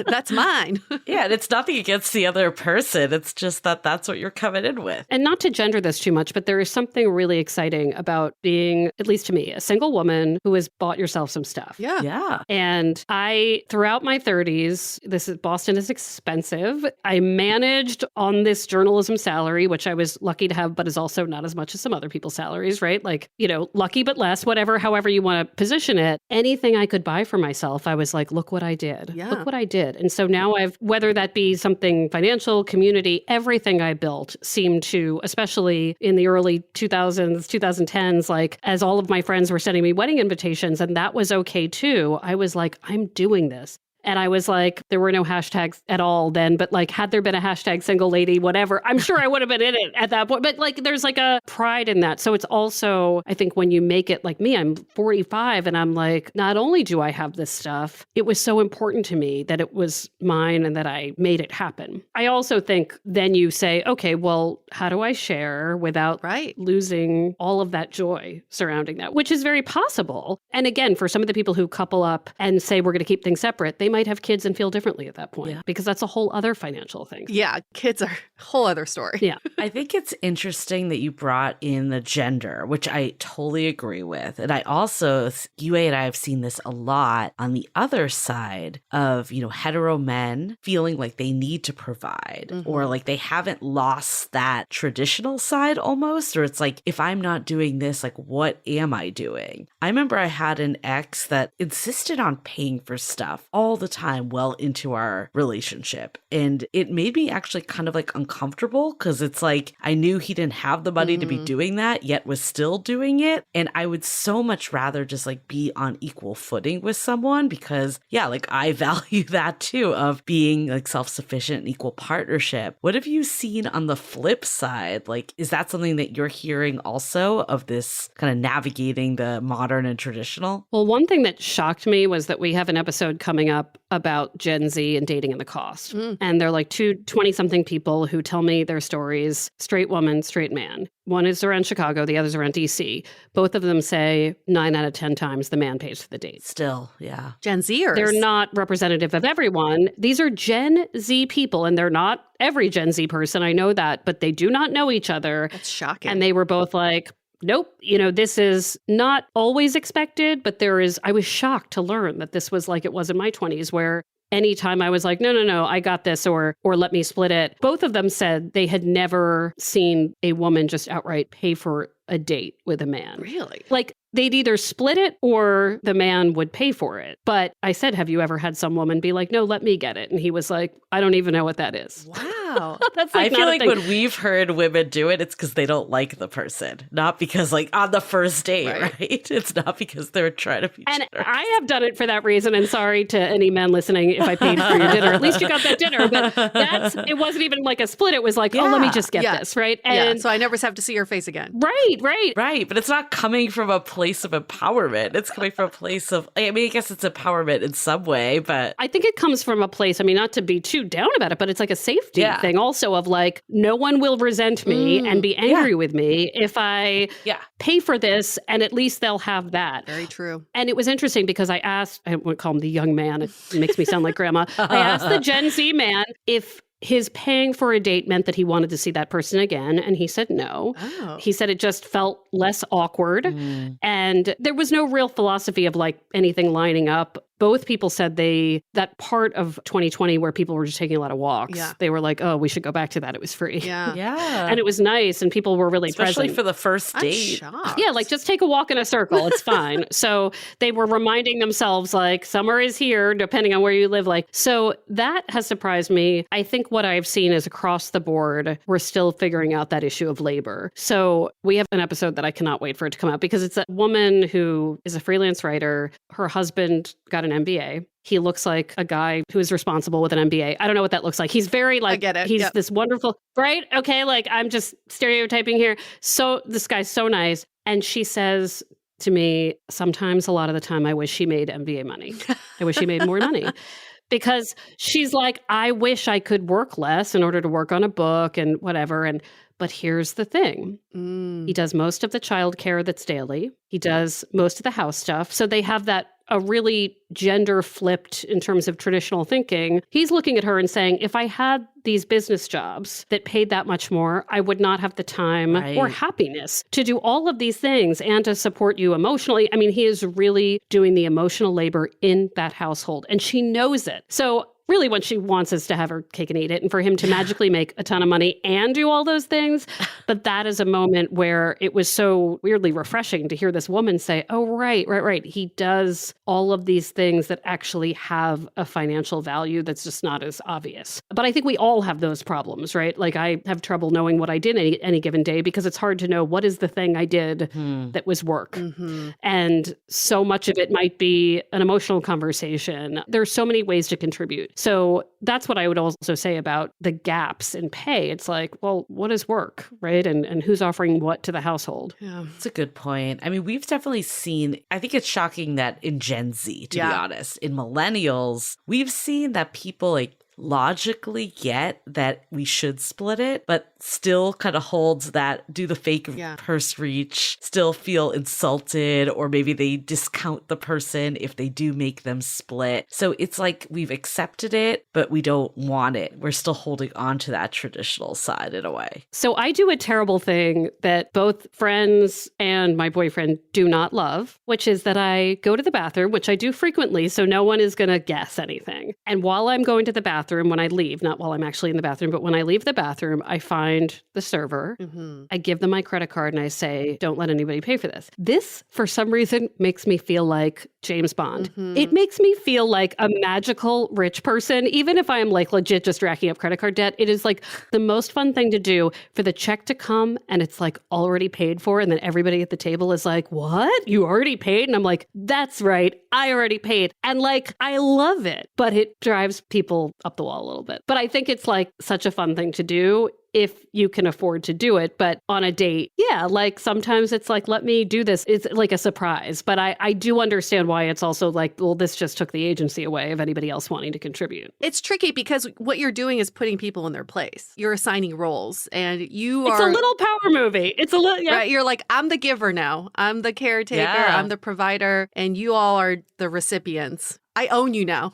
that's mine. Yeah, and it's nothing against the other person. It's just that that's what you're coming in with. And not to gender this too much, but there is something really exciting about being, at least to me, a single woman who has bought yourself some stuff. Yeah. And throughout my 30s, Boston is expensive. I managed on this journalism salary, which I was lucky to have, but is also not as much as some other people's salaries, right? Like, lucky but less, whatever, however you want to position it. Anything I could buy for myself, I was like, look what I did. Yeah. Look what I did. And so now whether that be something financial, community, everything I built seemed to, especially in the early 2000s, 2010s, like as all of my friends were sending me wedding invitations, and that was okay too. I was like, I'm doing this. And I was like, there were no hashtags at all then, but like, had there been a hashtag single lady, whatever, I'm sure I would have been in it at that point. But like, there's like a pride in that. So it's also, I think when you make it like me, I'm 45 and I'm like, not only do I have this stuff, it was so important to me that it was mine and that I made it happen. I also think then you say, okay, well, how do I share without losing all of that joy surrounding that, which is very possible. And again, for some of the people who couple up and say, we're going to keep things separate, they might have kids and feel differently at that point because that's a whole other financial thing. Yeah, kids are a whole other story. Yeah. I think it's interesting that you brought in the gender, which I totally agree with. And I also, Yue and I have seen this a lot on the other side of, hetero men feeling like they need to provide or like they haven't lost that traditional side almost, or it's like, if I'm not doing this, like, what am I doing? I remember I had an ex that insisted on paying for stuff all the time well into our relationship. And it made me actually kind of like uncomfortable because it's like I knew he didn't have the money to be doing that, yet was still doing it. And I would so much rather just like be on equal footing with someone because, yeah, like I value that too of being like self-sufficient and equal partnership. What have you seen on the flip side? Like, is that something that you're hearing also of this kind of navigating the modern and traditional? Well, one thing that shocked me was that we have an episode coming up about Gen Z and dating and the cost. And they're like two 20-something people who tell me their stories, straight woman, straight man. One is around Chicago, the other's around DC. Both of them say 9 out of 10 times the man pays for the date. Still, yeah. Gen Zers. They're not representative of everyone. These are Gen Z people, and they're not every Gen Z person. I know that, but they do not know each other. That's shocking. And they were both like, nope, this is not always expected, but I was shocked to learn that this was like it was in my 20s, where anytime I was like, no, I got this, or let me split it. Both of them said they had never seen a woman just outright pay for a date with a man. Really? Like they'd either split it or the man would pay for it. But I said, have you ever had some woman be like, no, let me get it? And he was like, I don't even know what that is. Wow. That's like I feel not a like thing. when we've heard women do it, it's because they don't like the person, not because like on the first date, right? It's not because they're trying to be And generous. I have done it for that reason. And sorry to any men listening if I paid for your dinner. At least you got that dinner. But it wasn't even like a split. It was like, oh, let me just get this, right? And so I never have to see your face again. Right. But it's not coming from a place of empowerment. It's coming from a place of, I mean, I guess it's empowerment in some way, but I think it comes from a place, I mean, not to be too down about it, but it's like a safety thing also of like, no one will resent me and be angry with me if I pay for this, and at least they'll have that. Very true. And it was interesting because I won't call him the young man. It makes me sound like grandma. I asked the Gen Z man if his paying for a date meant that he wanted to see that person again. And he said no. Oh. He said it just felt less awkward. And there was no real philosophy of like anything lining up. Both people said that part of 2020 where people were just taking a lot of walks, they were like, oh, we should go back to that. It was free. yeah. And it was nice. And people were really Especially present. for the first date. I'm shocked. Yeah, like just take a walk in a circle. It's fine. So they were reminding themselves like summer is here, depending on where you live. Like, so that has surprised me. I think what I've seen is across the board, we're still figuring out that issue of labor. So we have an episode that I cannot wait for it to come out because it's a woman who is a freelance writer. Her husband got an MBA. He looks like a guy who is responsible with an MBA. I don't know what that looks like. He's very like, I get it. He's this wonderful, right? Okay, like I'm just stereotyping here. So this guy's so nice. And she says to me, sometimes a lot of the time, I wish he made MBA money. I wish he made more money. Because she's like, I wish I could work less in order to work on a book and whatever. But here's the thing. He does most of the childcare that's daily. He does most of the house stuff. So they have a really gender flipped in terms of traditional thinking. He's looking at her and saying, if I had these business jobs that paid that much more, I would not have the time or happiness to do all of these things and to support you emotionally. I mean, he is really doing the emotional labor in that household, and she knows it. So really what she wants is to have her cake and eat it and for him to magically make a ton of money and do all those things. But that is a moment where it was so weirdly refreshing to hear this woman say, oh, right. He does all of these things that actually have a financial value that's just not as obvious. But I think we all have those problems, right? Like I have trouble knowing what I did any given day because it's hard to know what is the thing I did that was work. And so much of it might be an emotional conversation. There's so many ways to contribute. So that's what I would also say about the gaps in pay. It's like, well, what is work, right? And who's offering what to the household? Yeah. That's a good point. I mean, we've definitely seen, I think it's shocking that in Gen Z, to be honest, in millennials, we've seen that people like logically get that we should split it, but still kind of holds that do the fake purse reach, still feel insulted, or maybe they discount the person if they do make them split. So it's like we've accepted it, but we don't want it. We're still holding on to that traditional side in a way. So I do a terrible thing that both friends and my boyfriend do not love, which is that I go to the bathroom, which I do frequently, so no one is going to guess anything. And while I'm going to the bathroom, bathroom when I leave, not while I'm actually in the bathroom, but when I leave the bathroom, I find the server. I give them my credit card and I say, don't let anybody pay for this. This, for some reason, makes me feel like James Bond. It makes me feel like a magical rich person, even if I am like legit just racking up credit card debt. It is like the most fun thing to do for the check to come and it's like already paid for. And then everybody at the table is like, what? You already paid? And I'm like, that's right. I already paid. And like, I love it, but it drives people up the wall a little bit. But I think it's like such a fun thing to do if you can afford to do it. But on a date, yeah, like sometimes it's like, let me do this. It's like a surprise. But I do understand why it's also like, well, this just took the agency away of anybody else wanting to contribute. It's tricky because what you're doing is putting people in their place. You're assigning roles and It's a little power movie. It's a little, yeah. Right? You're like, I'm the giver now. I'm the caretaker. I'm the provider. And you all are the recipients. I own you now.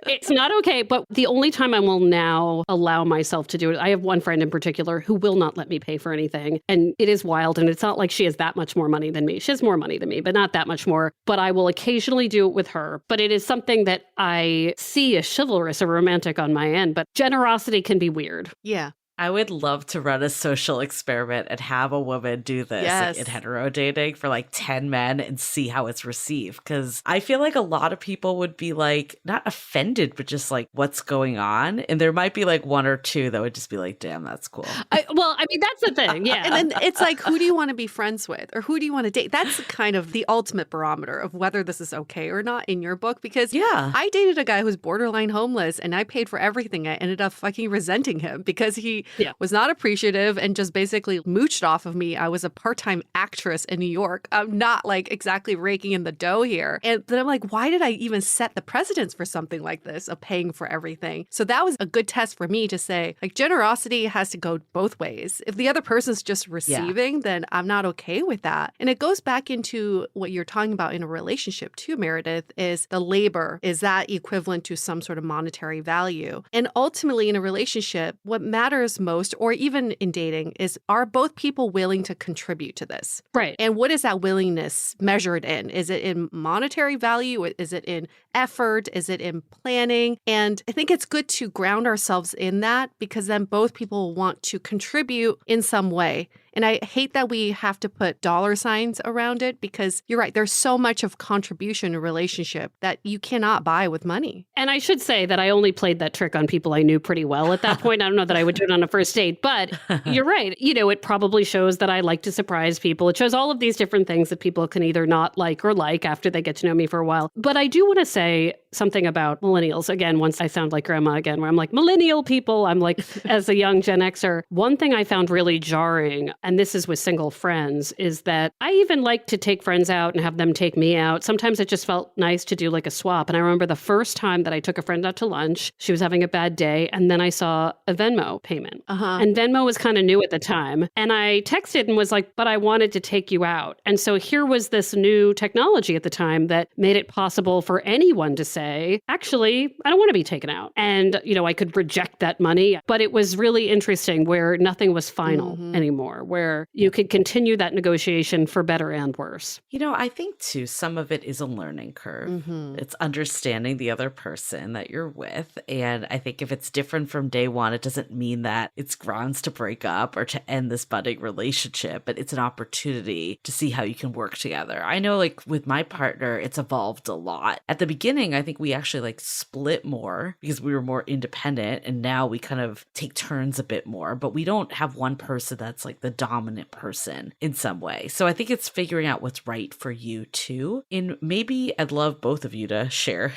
It's not okay, but the only time I will now allow myself to do it, I have one friend in particular who will not let me pay for anything. And it is wild. And it's not like she has that much more money than me. She has more money than me, but not that much more. But I will occasionally do it with her. But it is something that I see as chivalrous or romantic on my end. But generosity can be weird. Yeah. I would love to run a social experiment and have a woman do this like, in hetero dating for like 10 men and see how it's received. Because I feel like a lot of people would be like, not offended, but just like, what's going on? And there might be like one or two that would just be like, damn, that's cool. I mean, that's the thing. Yeah. And then it's like, who do you want to be friends with? Or who do you want to date? That's kind of the ultimate barometer of whether this is okay or not in your book. Because I dated a guy who was borderline homeless and I paid for everything. I ended up fucking resenting him because he was not appreciative and just basically mooched off of me. I was a part-time actress in New York. I'm not like exactly raking in the dough here. And then I'm like, why did I even set the precedence for something like this of paying for everything? So that was a good test for me to say, like, generosity has to go both ways. If the other person's just receiving, then I'm not okay with that. And it goes back into what you're talking about in a relationship too, Meredith, is the labor. Is that equivalent to some sort of monetary value? And ultimately in a relationship, what matters most, or even in dating, is are both people willing to contribute to this? Right. And what is that willingness measured in? Is it in monetary value? Is it in effort? Is it in planning? And I think it's good to ground ourselves in that because then both people want to contribute in some way. And I hate that we have to put dollar signs around it because you're right. There's so much of contribution in a relationship that you cannot buy with money. And I should say that I only played that trick on people I knew pretty well at that point. I don't know that I would do it on a first date, but you're right. You know, it probably shows that I like to surprise people. It shows all of these different things that people can either not like or like after they get to know me for a while. But I do want to say something about millennials. Again, once I sound like grandma again, where I'm like, millennial people, I'm like, as a young Gen Xer, one thing I found really jarring, and this is with single friends, is that I even like to take friends out and have them take me out. Sometimes it just felt nice to do like a swap. And I remember the first time that I took a friend out to lunch, she was having a bad day. And then I saw a Venmo payment. And Venmo was kind of new at the time. And I texted and was like, but I wanted to take you out. And so here was this new technology at the time that made it possible for anyone to say, actually, I don't want to be taken out. And, you know, I could reject that money. But it was really interesting where nothing was final anymore, where you could continue that negotiation for better and worse. You know, I think too, some of it is a learning curve. It's understanding the other person that you're with. And I think if it's different from day one, it doesn't mean that it's grounds to break up or to end this budding relationship, but it's an opportunity to see how you can work together. I know like with my partner, it's evolved a lot. At the beginning, I think we actually like split more because we were more independent and now we kind of take turns a bit more, but we don't have one person that's like the dominant person in some way. So I think it's figuring out what's right for you too. And maybe I'd love both of you to share,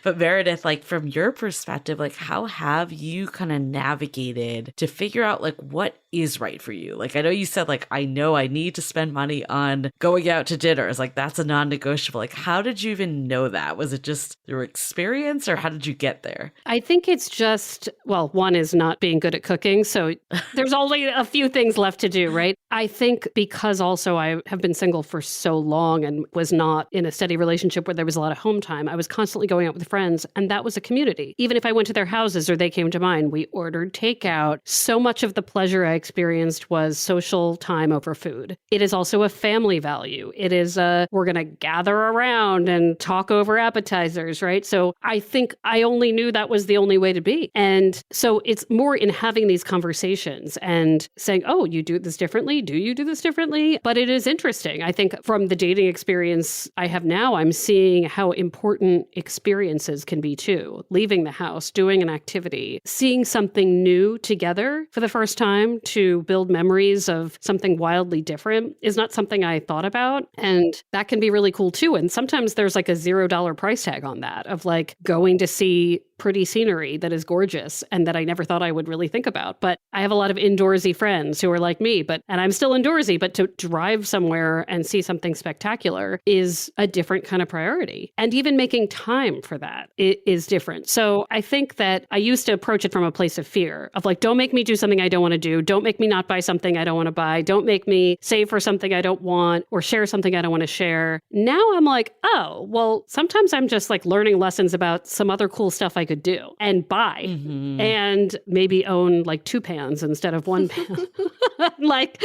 but Meredith, like from your perspective, like how have you kind of navigated to figure out like what is right for you? Like I know you said like, I know I need to spend money on going out to dinners. Like that's a non-negotiable. Like how did you even know that? Was it just through experience or how did you get there? I think it's just, well, one is not being good at cooking. So there's only a few things left to do, right? I think because also I have been single for so long and was not in a steady relationship where there was a lot of home time, I was constantly going out with friends, and that was a community. Even if I went to their houses or they came to mine, we ordered takeout. So much of the pleasure I experienced was social time over food. It is also a family value. It is we're going to gather around and talk over appetizers, right? So I think I only knew that was the only way to be. And so it's more in having these conversations and saying, oh, you do this differently? Do you do this differently? But it is interesting. I think from the dating experience I have now, I'm seeing how important experiences can be too. Leaving the house, doing an activity, seeing something new together for the first time to build memories of something wildly different is not something I thought about. And that can be really cool too. And sometimes there's like a $0 price tag on that of like going to see pretty scenery that is gorgeous and that I never thought I would really think about. But I have a lot of indoorsy friends who are like me, and I'm still indoorsy, but to drive somewhere and see something spectacular is a different kind of priority. And even making time for that is different. So I think that I used to approach it from a place of fear of like, don't make me do something I don't want to do. Don't make me not buy something I don't want to buy. Don't make me save for something I don't want or share something I don't want to share. Now I'm like, oh, well, sometimes I'm just like learning lessons about some other cool stuff I could do and buy and maybe own like 2 pans instead of 1 pan. Like,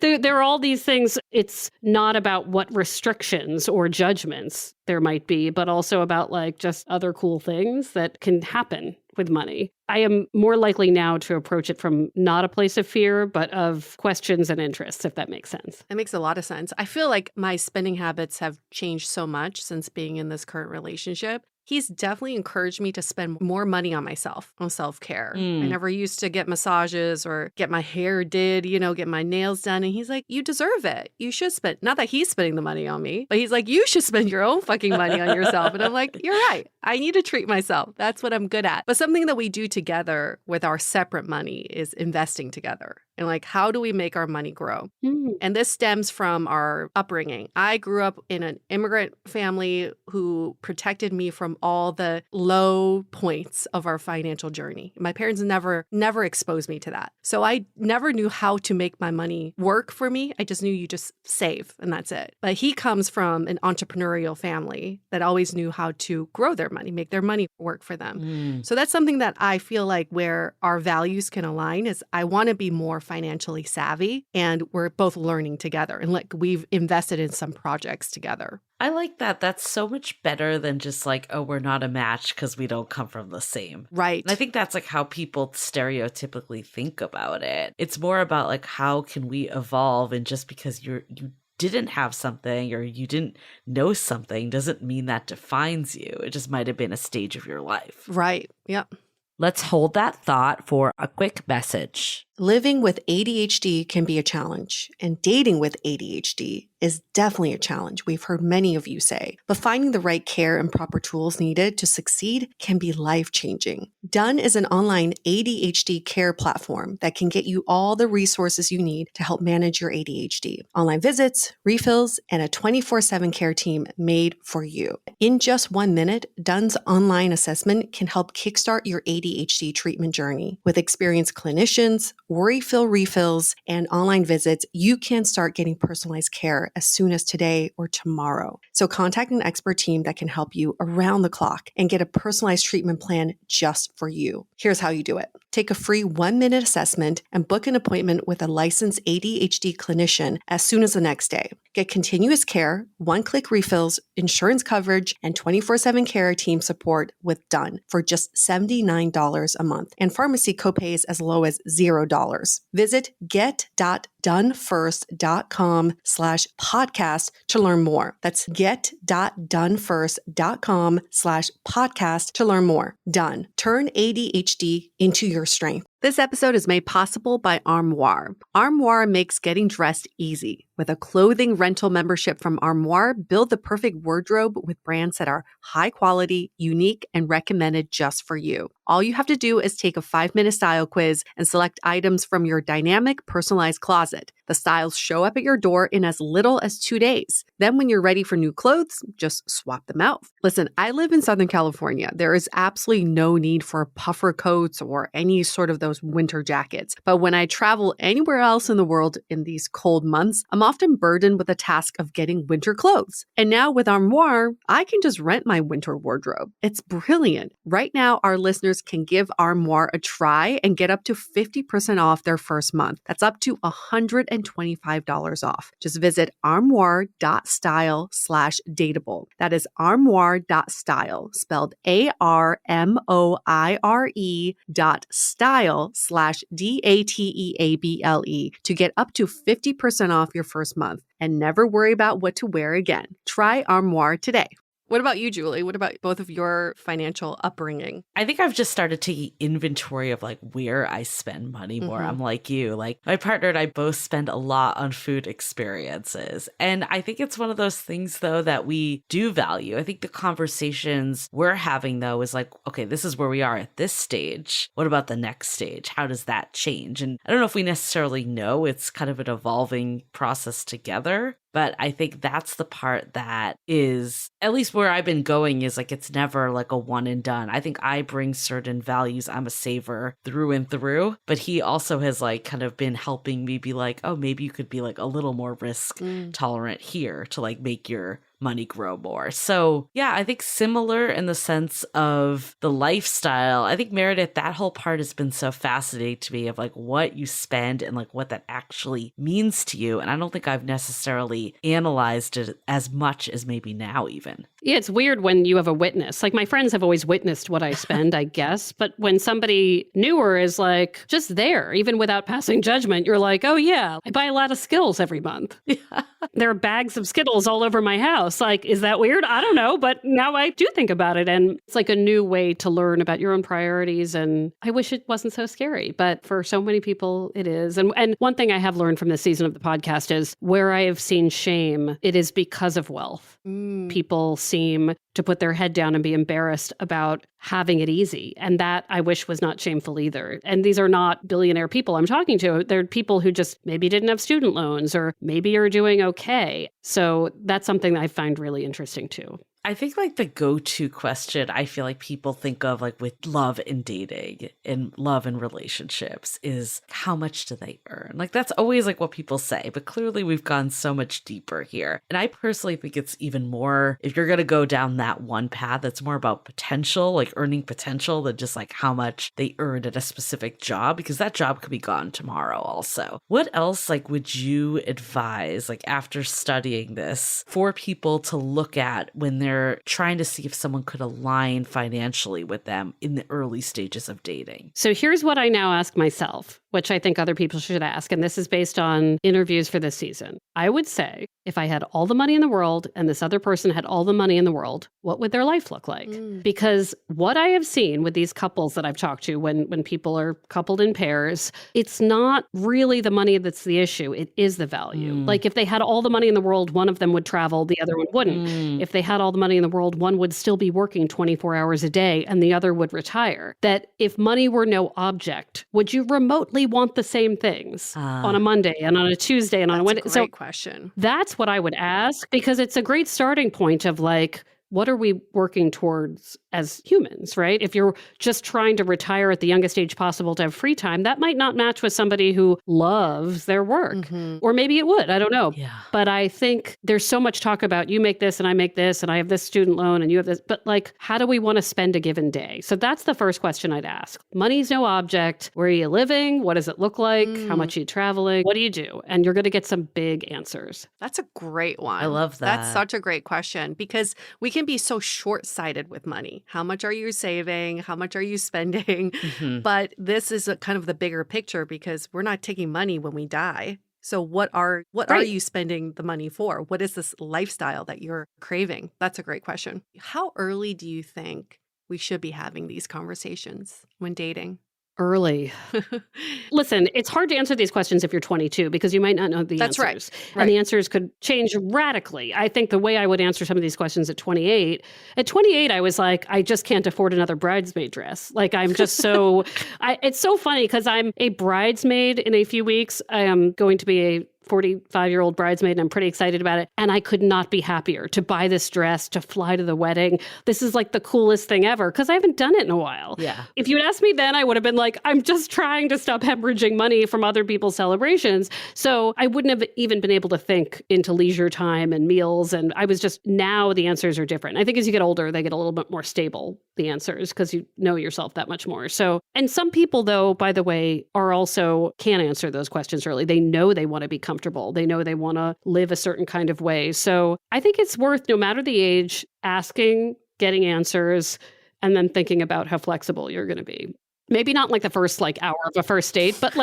there are all these things. It's not about what restrictions or judgments there might be, but also about like just other cool things that can happen with money. I am more likely now to approach it from not a place of fear, but of questions and interests, if that makes sense. That makes a lot of sense. I feel like my spending habits have changed so much since being in this current relationship. He's definitely encouraged me to spend more money on myself, on self-care. I never used to get massages or get my hair did, get my nails done. And he's like, you deserve it. You should spend, not that he's spending the money on me, but he's like, you should spend your own fucking money on yourself. And I'm like, you're right. I need to treat myself. That's what I'm good at. But something that we do together with our separate money is investing together. And like, how do we make our money grow? And this stems from our upbringing. I grew up in an immigrant family who protected me from all the low points of our financial journey. My parents never exposed me to that. So I never knew how to make my money work for me. I just knew you just save and that's it. But he comes from an entrepreneurial family that always knew how to grow their money, make their money work for them. So that's something that I feel like where our values can align is I want to be more financially savvy and we're both learning together and like we've invested in some projects together. I like that. That's so much better than just like, oh, we're not a match because we don't come from the same. Right. And I think that's like how people stereotypically think about it. It's more about like, how can we evolve? And just because you didn't have something or you didn't know something doesn't mean that defines you. It just might have been a stage of your life. Right. Yep. Let's hold that thought for a quick message. Living with ADHD can be a challenge, and dating with ADHD is definitely a challenge, we've heard many of you say. But finding the right care and proper tools needed to succeed can be life-changing. Done is an online ADHD care platform that can get you all the resources you need to help manage your ADHD. Online visits, refills, and a 24/7 care team made for you. In just 1 minute, Done's online assessment can help kickstart your ADHD treatment journey. With experienced clinicians, worry-fill refills, and online visits, you can start getting personalized care as soon as today or tomorrow. So contact an expert team that can help you around the clock and get a personalized treatment plan just for you. Here's how you do it. Take a free 1-minute assessment and book an appointment with a licensed ADHD clinician as soon as the next day. Get continuous care, one-click refills, insurance coverage, and 24/7 care team support with Done for just $79 a month, and pharmacy copays as low as $0. Visit get.donefirst.com/podcast to learn more. That's get.donefirst.com/podcast to learn more. Done. Turn ADHD into your strength. This episode is made possible by Armoire. Armoire makes getting dressed easy. With a clothing rental membership from Armoire, build the perfect wardrobe with brands that are high quality, unique, and recommended just for you. All you have to do is take a 5-minute style quiz and select items from your dynamic, personalized closet. The styles show up at your door in as little as 2 days. Then when you're ready for new clothes, just swap them out. Listen, I live in Southern California. There is absolutely no need for puffer coats or any sort of those winter jackets. But when I travel anywhere else in the world in these cold months, I'm often burdened with the task of getting winter clothes. And now with Armoire, I can just rent my winter wardrobe. It's brilliant. Right now, our listeners can give Armoire a try and get up to 50% off their first month. That's up to $125 off. Just visit armoire.style/dateable. That is armoire.style, spelled ARMOIRE.style/DATEABLE to get up to 50% off your first month and never worry about what to wear again. Try Armoire today. What about you, Julie? What about both of your financial upbringing? I think I've just started taking inventory of like where I spend money more. I'm like you, like my partner and I both spend a lot on food experiences. And I think it's one of those things though that we do value. I think the conversations we're having though is like, okay, this is where we are at this stage. What about the next stage? How does that change? And I don't know if we necessarily know. It's kind of an evolving process together. But I think that's the part that is, at least where I've been going, is like it's never like a one and done. I think I bring certain values. I'm a saver through and through. But he also has like kind of been helping me be like, oh, maybe you could be like a little more risk tolerant here to like make your money grow more. So yeah, I think similar in the sense of the lifestyle. I think Meredith, that whole part has been so fascinating to me of like what you spend and like what that actually means to you. And I don't think I've necessarily analyzed it as much as maybe now even. Yeah, it's weird when you have a witness. Like my friends have always witnessed what I spend, I guess. But when somebody newer is like just there, even without passing judgment, you're like, oh yeah, I buy a lot of Skittles every month. Yeah. There are bags of Skittles all over my house. Like, is that weird? I don't know. But now I do think about it. And it's like a new way to learn about your own priorities. And I wish it wasn't so scary. But for so many people, it is. And one thing I have learned from this season of the podcast is where I have seen shame, it is because of wealth. People seem to put their head down and be embarrassed about having it easy. And that I wish was not shameful either. And these are not billionaire people I'm talking to. They're people who just maybe didn't have student loans or maybe are doing okay. So that's something that I find really interesting too. I think like the go-to question I feel like people think of like with love and dating and love and relationships is how much do they earn? Like that's always like what people say, but clearly we've gone so much deeper here. And I personally think it's even more, if you're going to go down that one path, it's more about potential, like earning potential than just like how much they earned at a specific job, because that job could be gone tomorrow also. What else like would you advise like after studying this for people to look at when they're trying to see if someone could align financially with them in the early stages of dating? So here's what I now ask myself, which I think other people should ask. And this is based on interviews for this season. I would say if I had all the money in the world and this other person had all the money in the world, what would their life look like? Because what I have seen with these couples that I've talked to when people are coupled in pairs, it's not really the money that's the issue. It is the value. Like if they had all the money in the world, one of them would travel, the other one wouldn't. If they had all the money in the world, one would still be working 24 hours a day and the other would retire. That if money were no object, would you remotely want the same things on a Monday and on a Tuesday and on a Wednesday? That's a great question. That's what I would ask, because it's a great starting point of like, what are we working towards as humans, right? If you're just trying to retire at the youngest age possible to have free time, that might not match with somebody who loves their work. Or maybe it would, I don't know. Yeah. But I think there's so much talk about you make this and I make this and I have this student loan and you have this, but like, how do we want to spend a given day? So that's the first question I'd ask. Money's no object. Where are you living? What does it look like? How much are you traveling? What do you do? And you're going to get some big answers. That's a great one. I love that. That's such a great question because we can be so short-sighted with money. How much are you saving? How much are you spending? But this is kind of the bigger picture because we're not taking money when we die. So what are you spending the money for? What is this lifestyle that you're craving? That's a great question. How early do you think we should be having these conversations when dating? Early. Listen, it's hard to answer these questions if you're 22 because you might not know the answers. Right. And the answers could change radically. I think the way I would answer some of these questions at 28, I was like, I just can't afford another bridesmaid dress. Like I'm just so, it's so funny because I'm a bridesmaid in a few weeks. I am going to be a 45-year-old bridesmaid and I'm pretty excited about it. And I could not be happier to buy this dress, to fly to the wedding. This is like the coolest thing ever because I haven't done it in a while. Yeah. If you had asked me then, I would have been like, I'm just trying to stop hemorrhaging money from other people's celebrations. So I wouldn't have even been able to think into leisure time and meals. And I was just, now the answers are different. I think as you get older, they get a little bit more stable, the answers, because you know yourself that much more. So, and some people though, by the way, are also can't answer those questions early. They know they want to be comfortable. They know they want to live a certain kind of way. So I think it's worth, no matter the age, asking, getting answers, and then thinking about how flexible you're going to be. Maybe not like the first hour of a first date, but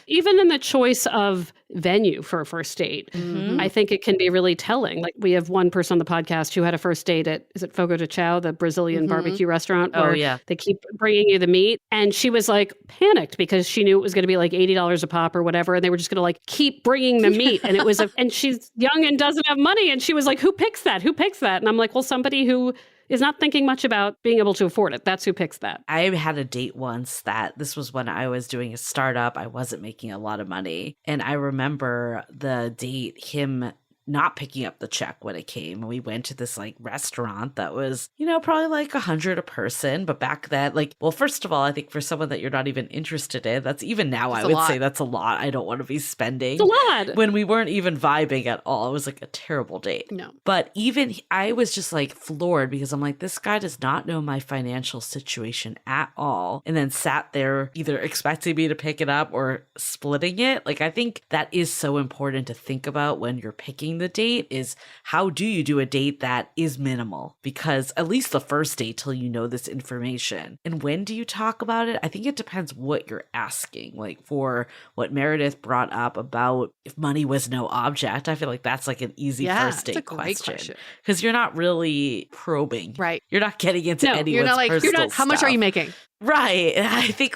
even in the choice of venue for a first date, I think it can be really telling. Like we have one person on the podcast who had a first date at, is it Fogo de Chao, the Brazilian barbecue restaurant where they keep bringing you the meat. And she was like panicked because she knew it was going to be like $80 a pop or whatever. And they were just going to like keep bringing the meat. And it was, and she's young and doesn't have money. And she was like, who picks that? Who picks that? And I'm like, well, somebody who is not thinking much about being able to afford it. That's who picks that. I had a date once that this was when I was doing a startup. I wasn't making a lot of money. And I remember the date, him not picking up the check when it came. And we went to this restaurant that was, probably like $100 a person. But back then, first of all, I think for someone that you're not even interested in, that's even now, I would say that's a lot. I don't want to be spending. It's a lot. When we weren't even vibing at all. It was like a terrible date. No. But even I was just floored because I'm like, this guy does not know my financial situation at all. And then sat there either expecting me to pick it up or splitting it. I think that is so important to think about when you're picking the date is how do you do a date that is minimal? Because at least the first date till you know this information. And when do you talk about it? I think it depends what you're asking. For what Meredith brought up about if money was no object, I feel like that's an easy first date question. Because you're not really probing. Right. You're not getting into anyone's personal how much are you making? Right. I think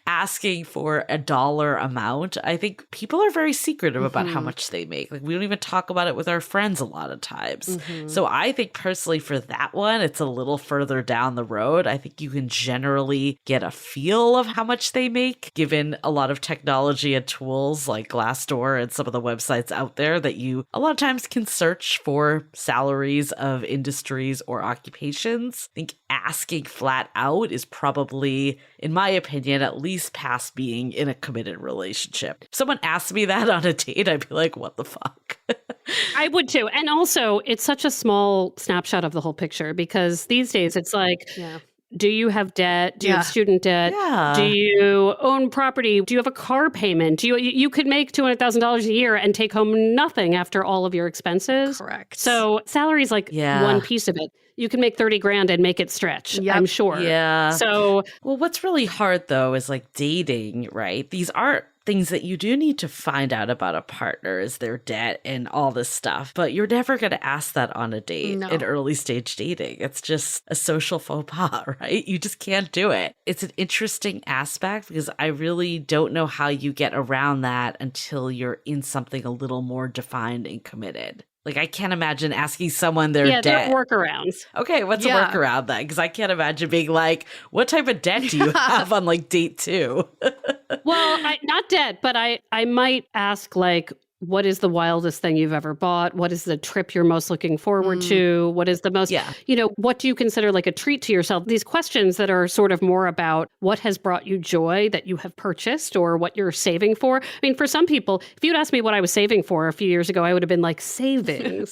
asking for a dollar amount, I think people are very secretive about how much they make. We don't even talk about it with our friends a lot of times. So I think personally for that one, it's a little further down the road. I think you can generally get a feel of how much they make, given a lot of technology and tools like Glassdoor and some of the websites out there that you a lot of times can search for salaries of industries or occupations. I think asking flat out is probably, in my opinion, at least past being in a committed relationship. If someone asked me that on a date, I'd be like, what the fuck? I would too. And also, it's such a small snapshot of the whole picture because these days it's do you have debt? Do you have student debt? Yeah. Do you own property? Do you have a car payment? You could make $200,000 a year and take home nothing after all of your expenses. Correct. So salary is one piece of it. You can make 30 grand and make it stretch, I'm sure. Yeah. So, well, what's really hard though is dating, right? These are things that you do need to find out about a partner, is their debt and all this stuff. But you're never going to ask that on a date in early stage dating. It's just a social faux pas, right? You just can't do it. It's an interesting aspect because I really don't know how you get around that until you're in something a little more defined and committed. I can't imagine asking someone their debt. Yeah, there are workarounds. Okay, what's a workaround then? Because I can't imagine being what type of debt do you have on date 2? Well, not debt, but I might ask what is the wildest thing you've ever bought? What is the trip you're most looking forward to? What is the most, what do you consider a treat to yourself? These questions that are sort of more about what has brought you joy that you have purchased or what you're saving for. I mean, for some people, if you'd asked me what I was saving for a few years ago, I would have been saving.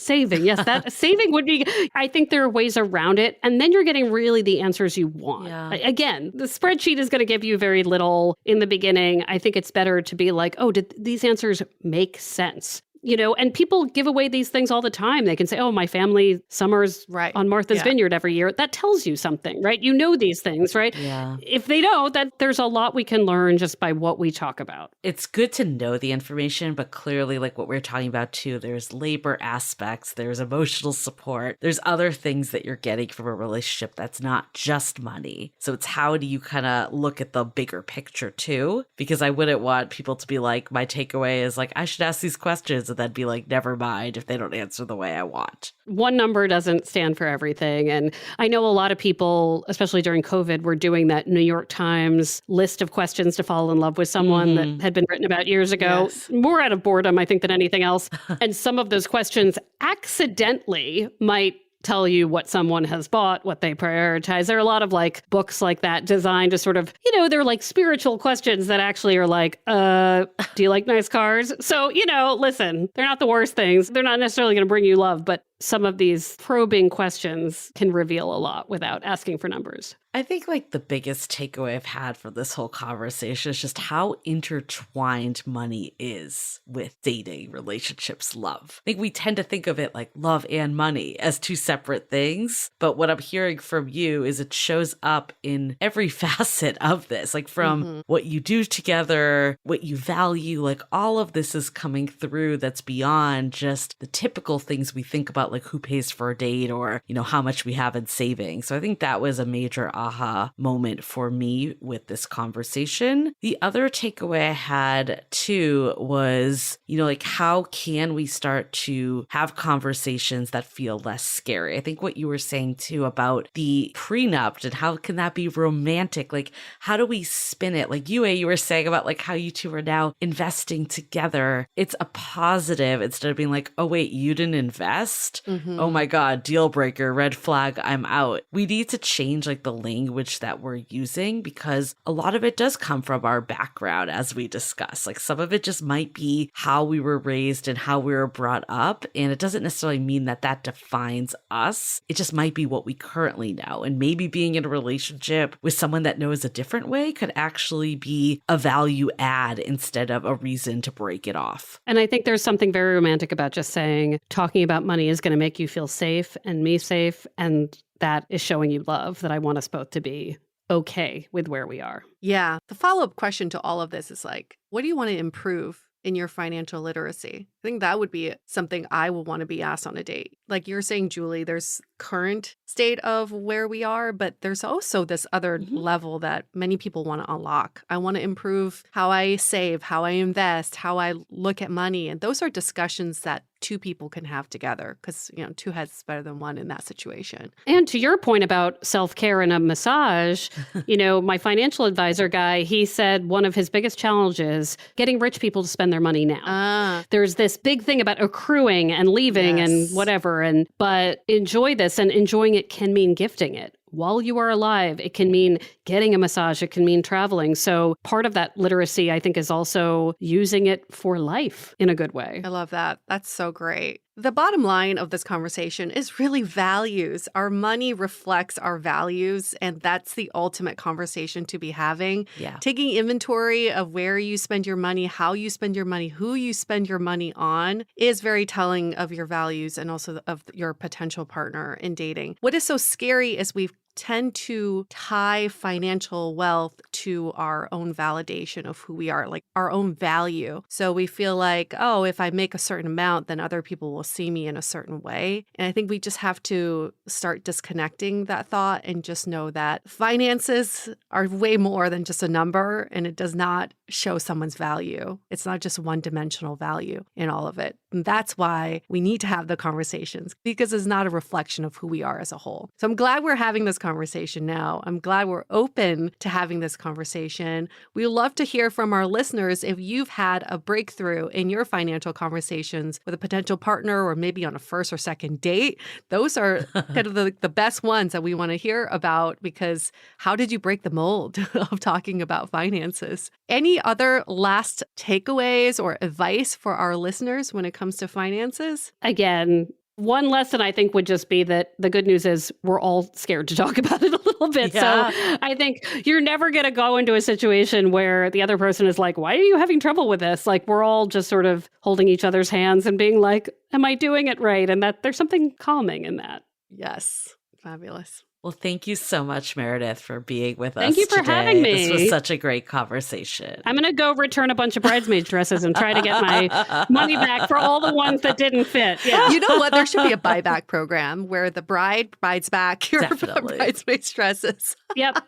Yes, that saving would be, I think there are ways around it. And then you're getting really the answers you want. Yeah. Again, the spreadsheet is going to give you very little in the beginning. I think it's better to be did these answers make sense? And people give away these things all the time. They can say, oh, my family summers on Martha's Vineyard every year. That tells you something, right? You know these things, right? Yeah. If they don't, that there's a lot we can learn just by what we talk about. It's good to know the information, but clearly what we're talking about too, there's labor aspects, there's emotional support, there's other things that you're getting from a relationship that's not just money. So it's how do you kind of look at the bigger picture too? Because I wouldn't want people to be my takeaway is I should ask these questions and then be like, never mind if they don't answer the way I want. One number doesn't stand for everything. And I know a lot of people, especially during COVID, were doing that New York Times list of questions to fall in love with someone that had been written about years ago, more out of boredom, I think, than anything else. And some of those questions accidentally might tell you what someone has bought, what they prioritize. There are a lot of like books like that designed to sort of, they're like spiritual questions that actually are like, do you like nice cars? So, listen, they're not the worst things. They're not necessarily going to bring you love, but some of these probing questions can reveal a lot without asking for numbers. I think like the biggest takeaway I've had from this whole conversation is just how intertwined money is with dating, relationships, love. I think we tend to think of it like love and money as two separate things. But what I'm hearing from you is it shows up in every facet of this, like from what you do together, what you value, like all of this is coming through that's beyond just the typical things we think about, like who pays for a date or, how much we have in savings. So I think that was a major aha moment for me with this conversation. The other takeaway I had too was, like how can we start to have conversations that feel less scary? I think what you were saying too about the prenup and how can that be romantic? Like how do we spin it? Like you were saying about like how you two are now investing together. It's a positive instead of being like, oh wait, you didn't invest? Oh my God, deal breaker, red flag, I'm out. We need to change like the language that we're using because a lot of it does come from our background as we discuss. Like some of it just might be how we were raised and how we were brought up. And it doesn't necessarily mean that that defines us. It just might be what we currently know. And maybe being in a relationship with someone that knows a different way could actually be a value add instead of a reason to break it off. And I think there's something very romantic about just saying talking about money is going to make you feel safe and me safe. And that is showing you love, that I want us both to be okay with where we are. Yeah. The follow-up question to all of this is like, what do you want to improve in your financial literacy? I think that would be something I would want to be asked on a date. Like you're saying, Julie, there's current state of where we are, but there's also this other level that many people want to unlock. I want to improve how I save, how I invest, how I look at money. And those are discussions that two people can have together because, two heads is better than one in that situation. And to your point about self-care and a massage, my financial advisor guy, he said one of his biggest challenges, getting rich people to spend their money now. There's this big thing about accruing and leaving and whatever, but enjoy this, and enjoying it can mean gifting it. While you are alive, it can mean getting a massage. It can mean traveling. So part of that literacy, I think, is also using it for life in a good way. I love that. That's so great. The bottom line of this conversation is really values. Our money reflects our values, and that's the ultimate conversation to be having. Yeah. Taking inventory of where you spend your money, how you spend your money, who you spend your money on is very telling of your values and also of your potential partner in dating. What is so scary is we tend to tie financial wealth to our own validation of who we are, like our own value. So we feel like, oh, if I make a certain amount, then other people will see me in a certain way. And I think we just have to start disconnecting that thought and just know that finances are way more than just a number, and it does not show someone's value. It's not just one-dimensional value in all of it. And that's why we need to have the conversations, because it's not a reflection of who we are as a whole. So I'm glad we're having this conversation now. I'm glad we're open to having this conversation. We love to hear from our listeners if you've had a breakthrough in your financial conversations with a potential partner or maybe on a first or second date. Those are kind of the best ones that we want to hear about, because how did you break the mold of talking about finances? Any other last takeaways or advice for our listeners when it comes to finances? Again, one lesson I think would just be that the good news is we're all scared to talk about it a little bit. Yeah. So I think you're never going to go into a situation where the other person is like, why are you having trouble with this? Like we're all just sort of holding each other's hands and being like, am I doing it right? And that there's something calming in that. Yes. Fabulous. Well, thank you so much, Meredith, for being with us. Thank you for having me. This was such a great conversation. I'm going to go return a bunch of bridesmaid dresses and try to get my money back for all the ones that didn't fit. Yeah. You know what? There should be a buyback program where the bride buys back your bridesmaid dresses. Yep.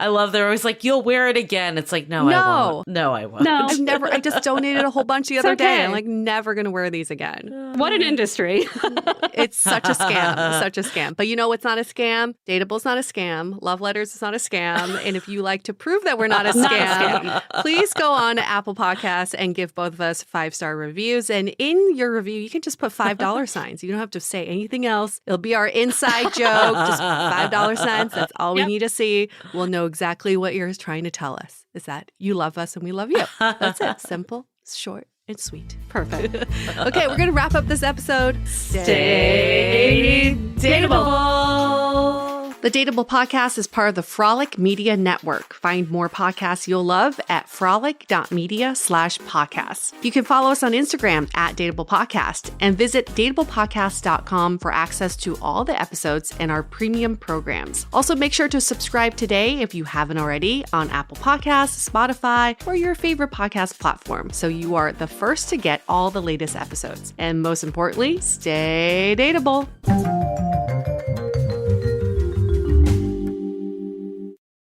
I love they're always like, you'll wear it again. It's like, no, I won't. No, I won't. No. I just donated a whole bunch the other day. I'm like, never going to wear these again. What an industry. It's such a scam. Such a scam. But you know what's not a scam? Dateable's not a scam. Love Letters is not a scam. And if you like to prove that we're not a scam, please go on to Apple Podcasts and give both of us 5-star reviews. And in your review, you can just put $5 signs. You don't have to say anything else. It'll be our inside joke. Just $5 signs. That's all we need to see. We'll know exactly what you're trying to tell us is that you love us and we love you. That's it. Simple, short, and sweet. Perfect. Okay, we're going to wrap up this episode. Stay dateable. The Dateable Podcast is part of the Frolic Media Network. Find more podcasts you'll love at frolic.media/podcasts. You can follow us on Instagram at Dateable Podcast and visit dateablepodcast.com for access to all the episodes and our premium programs. Also, make sure to subscribe today if you haven't already on Apple Podcasts, Spotify, or your favorite podcast platform so you are the first to get all the latest episodes. And most importantly, stay dateable.